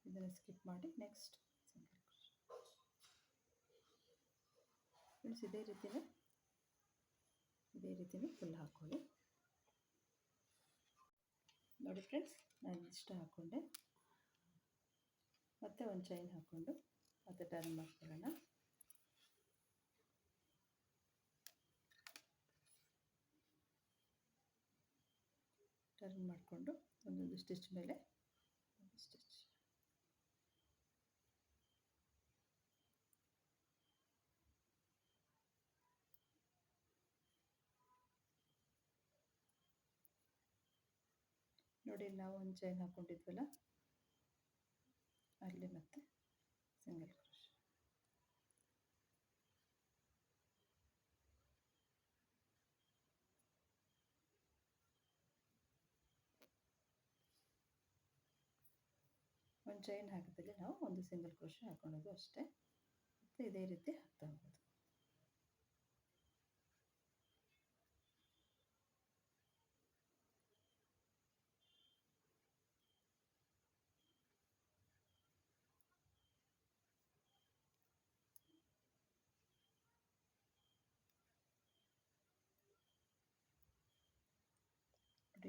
ಇದನ್ನು ಸ್ಕಿಪ್ ಮಾಡಿ ನೆಕ್ಸ್ಟ್ ಸಿಂಗಲ್ ಕ್ರೋಶೆ. ಫ್ರೆಂಡ್ಸ್, ಇದೇ ರೀತಿಯೇ ಫುಲ್ ಹಾಕ್ಕೊಳ್ಳಿ. ನೋಡಿ ಫ್ರೆಂಡ್ಸ್, ನಾನು ಇಷ್ಟು ಹಾಕ್ಕೊಂಡೆ. ಮತ್ತೆ ಒಂದು ಚೈನ್ ಹಾಕ್ಕೊಂಡು ಮತ್ತೆ ಟರ್ನ್ ಮಾಡ್ಕೊಳ್ಳೋಣ. ಟರ್ನ್ ಮಾಡಿಕೊಂಡು ಒಂದೊಂದು ಸ್ಟಿಚ್ ಮೇಲೆ ಒಂದು ಸ್ಟಿಚ್. ನೋಡಿ, ನಾವು ಒಂದು ಚೈನ್ ಹಾಕ್ಕೊಂಡಿದ್ವಲ್ಲ, ಅಲ್ಲಿ ಮತ್ತೆ ಸಿಂಗಲ್ ಕ್ರೋಶೆ. ಒಂದು ಚೈನ್ ಹಾಕಿದಲ್ಲಿ ನಾವು ಒಂದು ಸಿಂಗಲ್ ಕ್ರೋಶೆ ಹಾಕೊಳ್ಳೋದು ಅಷ್ಟೇ. ಮತ್ತು ಇದೇ ರೀತಿ ಹಾಕ್ತಾ ಹೋಗೋದು.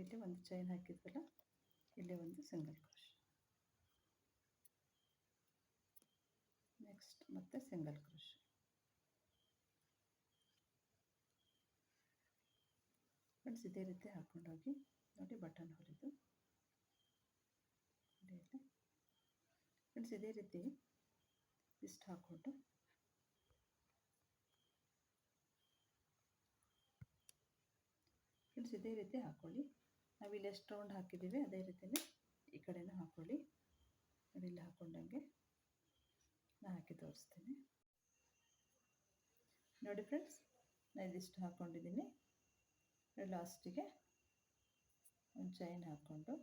ಇಲ್ಲಿ ಒಂದು ಚೈನ್ ಹಾಕಿದ್ವಲ್ಲ, ಇಲ್ಲಿ ಒಂದು ಸಿಂಗಲ್ ಕ್ರೋಶೆ. ನೆಕ್ಸ್ಟ್ ಮತ್ತೆ ಸಿಂಗಲ್ ಕ್ರೋಶೆ. ಫ್ರೆಂಡ್ಸ್, ಇದೇ ರೀತಿ ಹಾಕ್ಕೊಂಡೋಗಿ. ನೋಡಿ, ಬಟನ್ ಹೊಲಿದು ಫ್ರೆಂಡ್ಸ್, ಇದೇ ರೀತಿ ಇಷ್ಟು ಹಾಕ್ಕೊಂಡು ಫ್ರೆಂಡ್ಸ್, ಇದೇ ರೀತಿ ಹಾಕ್ಕೊಳ್ಳಿ. ನಾವಿಲ್ಲಿ ಎಷ್ಟು ರೌಂಡ್ ಹಾಕಿದ್ದೀವಿ ಅದೇ ರೀತಿಯೇ ಈ ಕಡೆನೂ ಹಾಕ್ಕೊಳ್ಳಿ. ಇಲ್ಲಿ ಹಾಕ್ಕೊಂಡಂಗೆ ನಾನು ಹಾಕಿ ತೋರಿಸ್ತೀನಿ. ನೋಡಿ ಫ್ರೆಂಡ್ಸ್, ನಾನು ಇದಿಷ್ಟು ಹಾಕ್ಕೊಂಡಿದ್ದೀನಿ. ಲಾಸ್ಟಿಗೆ ಒಂದು ಚೈನ್ ಹಾಕ್ಕೊಂಡು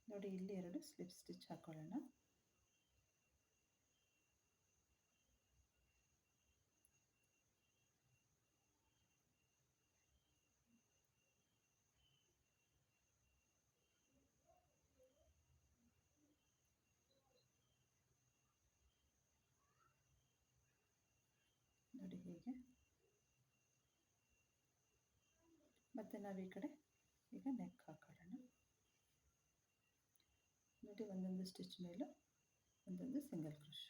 ನೋಡಿ, ಇಲ್ಲಿ 2 ಸ್ಲಿಪ್ ಸ್ಟಿಚ್ ಹಾಕ್ಕೊಳ್ಳೋಣ. ನೋಡಿ, ಹೀಗೆ. ಮತ್ತು ನಾವು ಈ ಕಡೆ ಈಗ ನೆಕ್ ಹಾಕೊಳ್ಳೋಣ. ನೋಡಿ, ಒಂದೊಂದು ಸ್ಟಿಚ್ ಮೇಲೂ ಒಂದೊಂದು ಸಿಂಗಲ್ ಕ್ರೋಶೆ.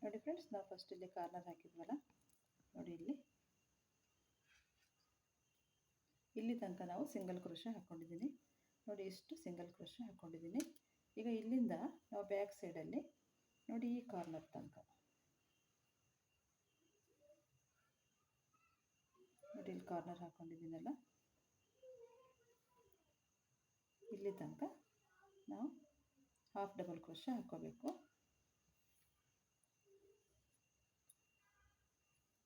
ನೋಡಿ ಫ್ರೆಂಡ್ಸ್, ನಾವು ಫಸ್ಟ್ ಇಲ್ಲಿ ಕಾರ್ನರ್ ಹಾಕಿದ್ವಲ್ಲ, ನೋಡಿ ಇಲ್ಲಿ ತನಕ ನಾವು ಸಿಂಗಲ್ ಕ್ರೋಶೆ ಹಾಕ್ಕೊಂಡಿದ್ದೀನಿ. ನೋಡಿ ಇಷ್ಟು ಸಿಂಗಲ್ ಕ್ರೋಶೆ ಹಾಕ್ಕೊಂಡಿದ್ದೀನಿ. ಈಗ ಇಲ್ಲಿಂದ ನಾವು ಬ್ಯಾಕ್ ಸೈಡಲ್ಲಿ ನೋಡಿ ಈ ಕಾರ್ನರ್ ತನಕ ನೋಡಿ ಇಲ್ಲಿ ಕಾರ್ನರ್ ಹಾಕ್ಕೊಂಡಿದ್ದೀನಲ್ಲ, ಇಲ್ಲಿ ತನಕ ನಾವು ಹಾಫ್ ಡಬಲ್ ಕ್ರೋಶೆ ಹಾಕ್ಕೋಬೇಕು.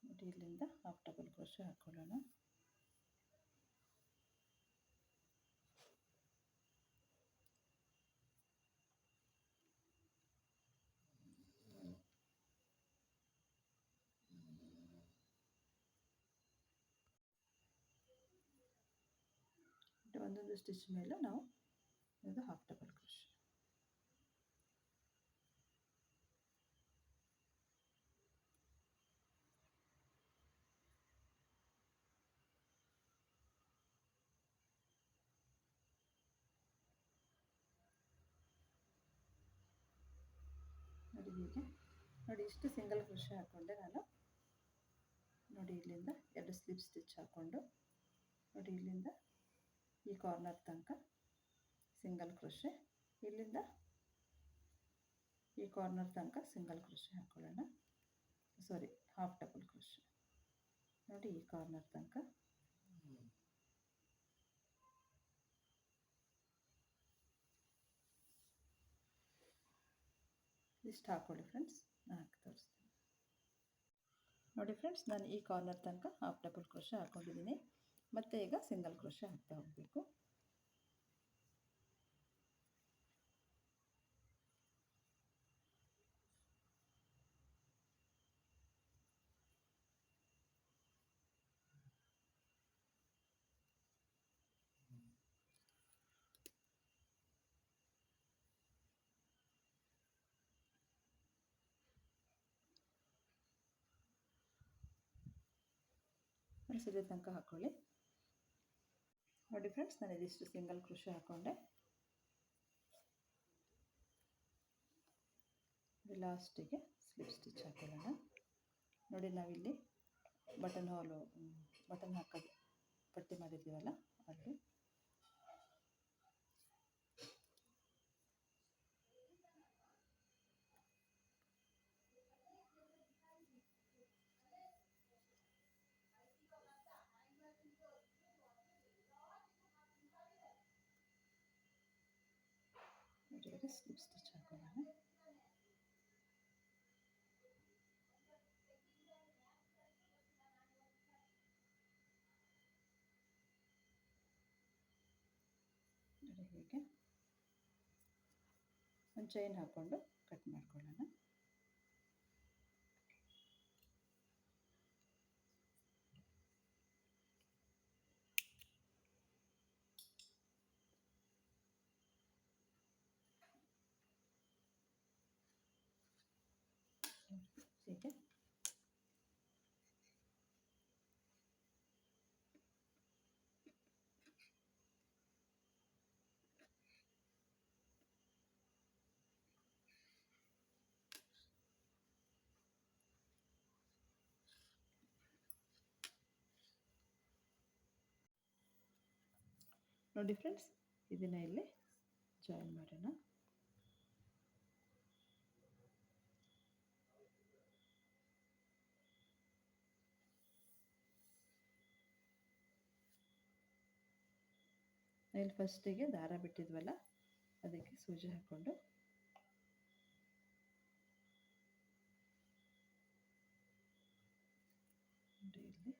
ನೋಡಿ ಇಲ್ಲಿಂದ ಹಾಫ್ ಡಬಲ್ ಕ್ರೋಶೆ ಹಾಕ್ಕೊಳ್ಳೋಣ. ಒಂದೊಂದು ಸ್ಟಿಚ್ ಮೇಲೆ ನಾವು ಇದು ಹಾಫ್ ಡಬಲ್ ಕ್ರೋಶೆ. ನೋಡಿ ಹೀಗೆ ನೋಡಿ ಇಷ್ಟು ಸಿಂಗಲ್ ಕ್ರೋಶೆ ಹಾಕ್ಕೊಂಡೆ ನಾನು. ನೋಡಿ ಇಲ್ಲಿಂದ 2 ಸ್ಲಿಪ್ ಸ್ಟಿಚ್ ಹಾಕ್ಕೊಂಡು ನೋಡಿ ಇಲ್ಲಿಂದ ಈ ಕಾರ್ನರ್ ತನಕ ಸಿಂಗಲ್ ಕ್ರೋಶೆ, ಇಲ್ಲಿಂದ ಈ ಕಾರ್ನರ್ ತನಕ ಸಿಂಗಲ್ ಕ್ರೋಶೆ ಹಾಕ್ಕೊಳ್ಳೋಣ. ಸಾರಿ, ಹಾಫ್ ಡಬಲ್ ಕ್ರೋಶೆ. ನೋಡಿ ಈ ಕಾರ್ನರ್ ತನಕ ಇಷ್ಟು ಹಾಕ್ಕೊಳ್ಳಿ ಫ್ರೆಂಡ್ಸ್. ನಾನು ಹಾಕಿ ತೋರಿಸ್ತೀನಿ. ನೋಡಿ ಫ್ರೆಂಡ್ಸ್, ನಾನು ಈ ಕಾರ್ನರ್ ತನಕ ಹಾಫ್ ಡಬಲ್ ಕ್ರೋಶೆ ಹಾಕ್ಕೊಂಡಿದ್ದೀನಿ. ಮತ್ತು ಈಗ ಸಿಂಗಲ್ ಕ್ರೋಶೆ ಹಾಕ್ತಾ ಹೋಗಬೇಕು. ಫ್ರೆಂಡ್ಸ್ ಇಲ್ಲಿ ತನಕ ಹಾಕ್ಕೊಳ್ಳಿ. ನೋಡಿ ಫ್ರೆಂಡ್ಸ್, ನಾನು ಇದಿಷ್ಟು ಸಿಂಗಲ್ ಕ್ರೋಶೆ ಹಾಕ್ಕೊಂಡೆ. ಲಾಸ್ಟಿಗೆ ಸ್ಲಿಪ್ ಸ್ಟಿಚ್ ಹಾಕೊಳ್ಳೋಣ. ನೋಡಿ ನಾವಿಲ್ಲಿ ಬಟನ್ ಹಾಕೋದು ಪಟ್ಟಿ ಮಾಡಿದ್ದೀವಲ್ಲ, ಅಲ್ಲಿ ಸ್ಲಿಪ್ ಸ್ಟಿಚ್ ಹಾಕೊಳ್ಳೋಣ. ನೋಡಿ ಹೀಗೆ ಒಂದು ಚೈನ್ ಹಾಕ್ಕೊಂಡು ಕಟ್ ಮಾಡ್ಕೊಳ್ಳೋಣ. ಹೀಗೆ ನೋಡಿ ಫ್ರೆಂಡ್ಸ್, ಇದನ್ನು ಇಲ್ಲಿ ಜಾಯಿನ್ ಮಾಡೋಣ. ಇಲ್ಲಿ ಫಸ್ಟಿಗೆ ದಾರ ಬಿಟ್ಟಿದ್ವಲ್ಲ, ಅದಕ್ಕೆ ಸೂಜಿ ಹಾಕ್ಕೊಂಡು ಇಲ್ಲಿ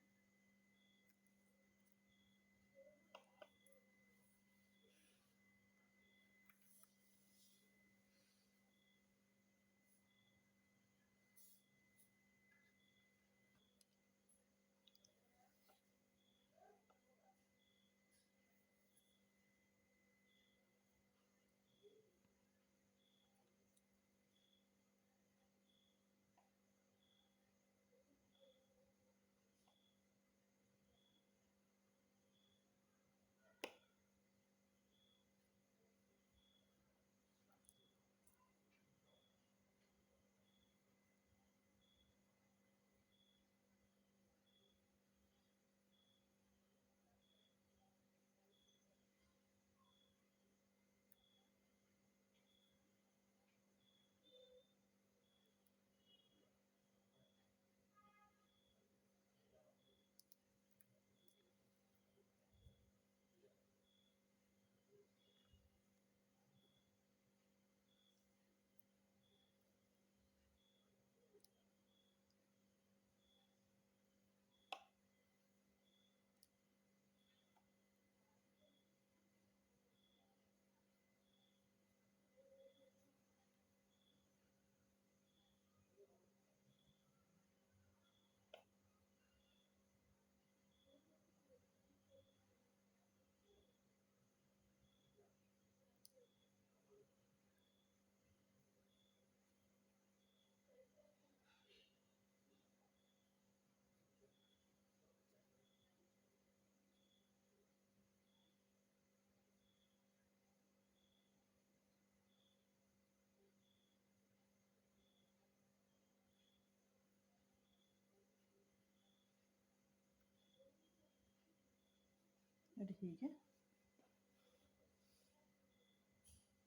ನೋಡಿ ಹೀಗೆ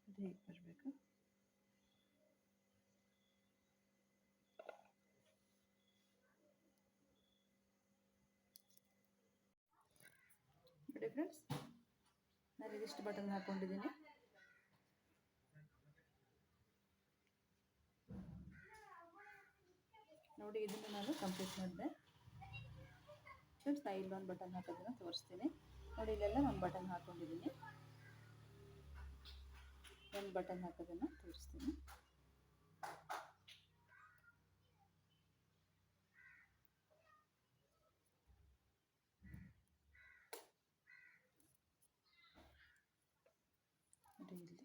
ಹೀಗೆ ಬರಬೇಕು. ನೋಡಿ ಫ್ರೆಂಡ್ಸ್, ನಾನು ಇದಿಷ್ಟು ಬಟನ್ ಹಾಕ್ಕೊಂಡಿದ್ದೀನಿ. ನೋಡಿ ಇದನ್ನು ನಾನು ಕಂಪ್ಲೀಟ್ ಮಾಡಿದೆ ಫ್ರೆಂಡ್ಸ್. ನಾನು ಇಲ್ಲೊಂದು ಬಟನ್ ಹಾಕೋದನ್ನು ತೋರಿಸ್ತೀನಿ. ನೋಡಿ ಇಲ್ಲೆಲ್ಲ ನಾನು ಬಟನ್ ಹಾಕ್ಕೊಂಡಿದ್ದೀನಿ. ಒಂದು ಬಟನ್ ಹಾಕೋದನ್ನು ತೋರಿಸ್ತೀನಿ. ನೋಡಿ ಇಲ್ಲಿ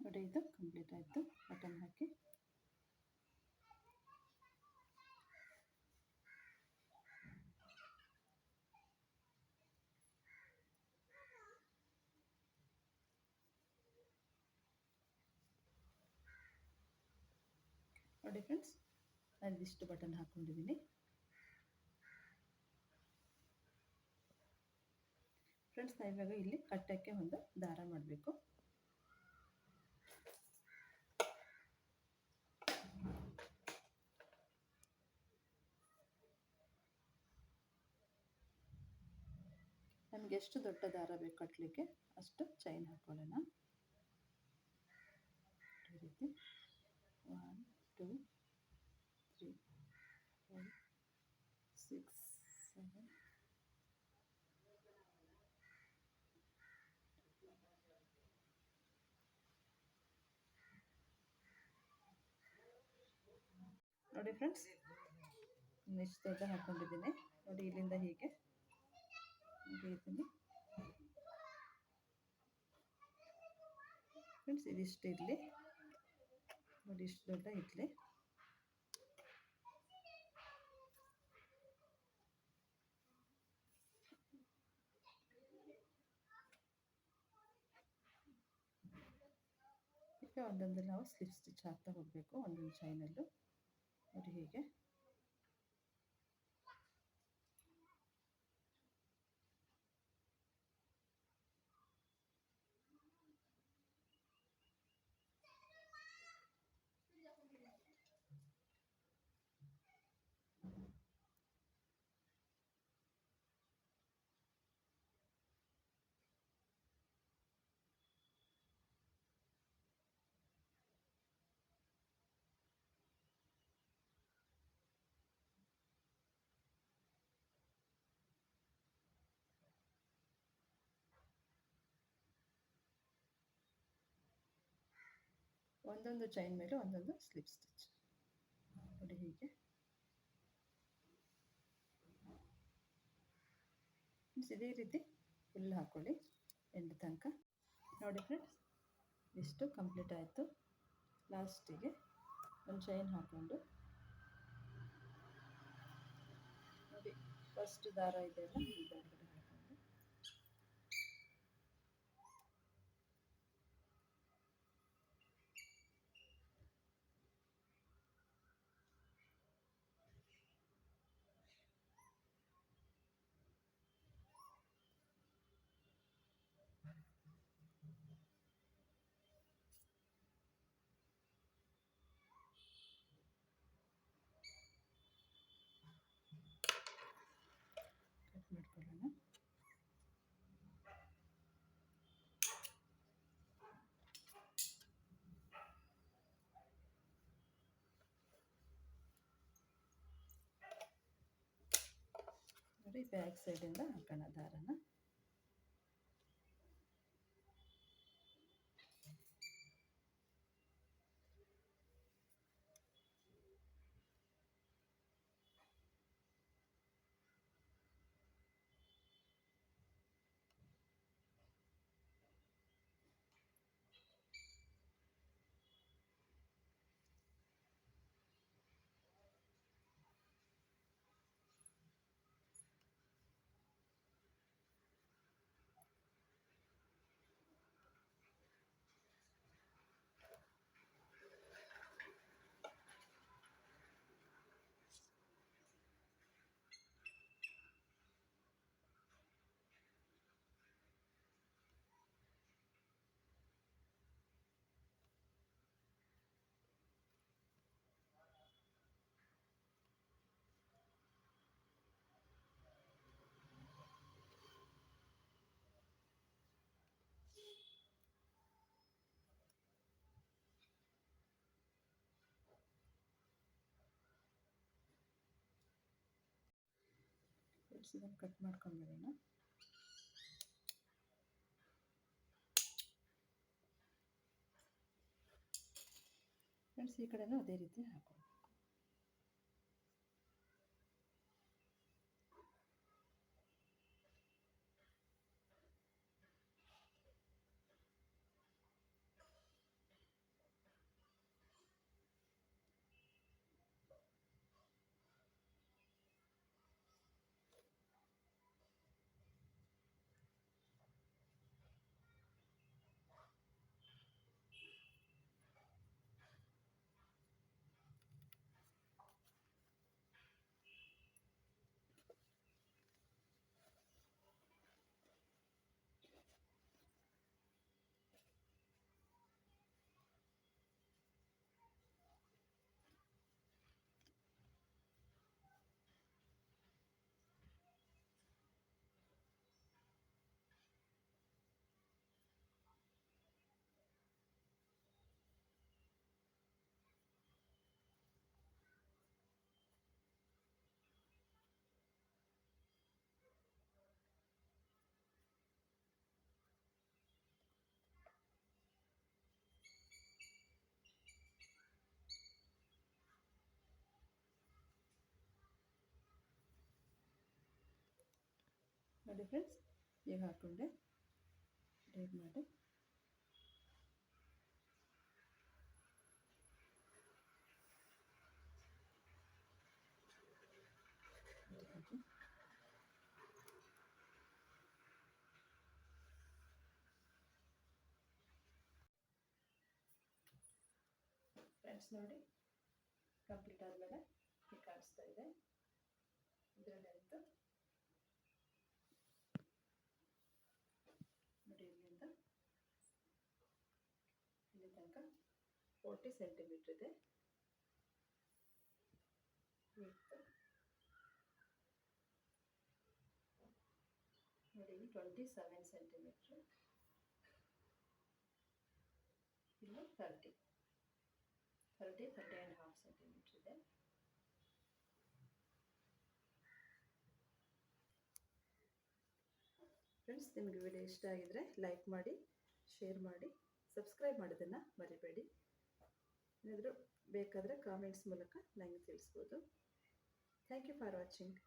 ನೋಡಿ ಇದು ಕಂಪ್ಲೀಟ್ ಆಯಿತು. ಬಟನ್ ಹಾಕಿ ನೋಡಿ ಫ್ರೆಂಡ್ಸ್, ನಾನು ಇದಿಷ್ಟು ಬಟನ್ ಹಾಕ್ಕೊಂಡಿದ್ದೀನಿ ಫ್ರೆಂಡ್ಸ್. ನಾವು ಇವಾಗ ಇಲ್ಲಿ ಕಟ್ಟಕ್ಕೆ ಒಂದು ದಾರ ಮಾಡಬೇಕು. ನಮಗೆ ಎಷ್ಟು ದೊಡ್ಡ ದಾರ ಬೇಕು ಕಟ್ಟಲಿಕ್ಕೆ ಅಷ್ಟು ಚೈನ್ ಹಾಕೊಳ್ಳೋಣ. ಈ ರೀತಿ 1 2 3 4 6 7 ನೋಡಿ ಫ್ರೆಂಡ್ಸ್, ಇಷ್ಟು ದೊಡ್ಡ ಹಾಕ್ಕೊಂಡಿದ್ದೀನಿ. ನೋಡಿ ಇಲ್ಲಿಂದ ಹೀಗೆ ಮುಗಿಯುತ್ತೀನಿ ಫ್ರೆಂಡ್ಸ್. ಇದಿಷ್ಟು ಇರಲಿ. ನೋಡಿ ಇಷ್ಟು ದೊಡ್ಡ ಇರಲಿ. ಈಗ ಒಂದೊಂದು ನಾವು ಸ್ಲಿಪ್ ಸ್ಟಿಚ್ ಹಾಕ್ತಾ ಹೋಗಬೇಕು ಒಂದೊಂದು ಚೈನಲ್ಲೂ. ನೋಡಿ ಹೀಗೆ ಒಂದೊಂದು ಚೈನ್ ಮೇಲೆ ಒಂದೊಂದು ಸ್ಲಿಪ್ ಸ್ಟಿಚ್ ನೋಡಿ. ಹೀಗೆ ಇದೇ ರೀತಿ ಫುಲ್ ಹಾಕ್ಕೊಳ್ಳಿ ಎಂಡ್ ತನಕ. ನೋಡಿ ಫ್ರೆಂಡ್ಸ್, ಇಷ್ಟು ಕಂಪ್ಲೀಟ್ ಆಯಿತು. ಲಾಸ್ಟಿಗೆ ಒಂದು ಚೈನ್ ಹಾಕ್ಕೊಂಡು ನೋಡಿ, ಫಸ್ಟ್ ದಾರ ಇದೆಯಲ್ಲ ಈ ದಾರಗಡೆ ಹಾಕ್ಕೊಂಡು ಕಟ್ ಮಾಡ್ಕೊಳ್ಳೋಣ. ನೋಡಿ, ಬ್ಯಾಕ್ ಸೈಡಿಂದ ಹಾಕೋಣ ದಾರನ. ಇದನ್ನು ಕಟ್ ಮಾಡ್ಕೊಂಡ್ಬಿಡೋಣ. ಫ್ರೆಂಡ್ಸ್, ಈ ಕಡೆನೂ ಅದೇ ರೀತಿ ಹಾಕೋಣ. ನೋಡಿ ಫ್ರೆಂಡ್ಸ್, ಈಗ ಹಾಕ್ಕೊಂಡೆ ಟೈಟ್ ಮಾಡಿ ಫ್ರೆಂಡ್ಸ್. ನೋಡಿ, ಕಂಪ್ಲೀಟ್ ಆದಮೇಲೆ ಹೀಗೆ ಕಾಣಿಸ್ತಾ ಇದೆ. ಇದರಲ್ಲಿಂದ ನೋಡಿ, ಇಲ್ಲಿಂದ ಇಲ್ಲಿ ತನಕ 40 ಸೆಂಟಿಮೀಟರ್ ಇದೆ ವಿಡ್ತ್. ನೋಡಿ, 27 ಸೆಂಟಿಮೀಟರ್, ಇಲ್ಲಿ 30 and half ಸೆಂಟಿಮೀಟರ್ ಇದೆ. ಫ್ರೆಂಡ್ಸ್, ನಿಮಗೆ ವಿಡಿಯೋ ಇಷ್ಟ ಆಗಿದ್ರೆ ಲೈಕ್ ಮಾಡಿ, ಶೇರ್ ಮಾಡಿ, ಸಬ್ಸ್ಕ್ರೈಬ್ ಮಾಡೋದನ್ನು ಮರಿಬೇಡಿ. ಏನಾದರೂ ಬೇಕಾದರೆ ಕಾಮೆಂಟ್ಸ್ ಮೂಲಕ ನನಗೆ ತಿಳಿಸ್ಬೋದು. Thank you for watching.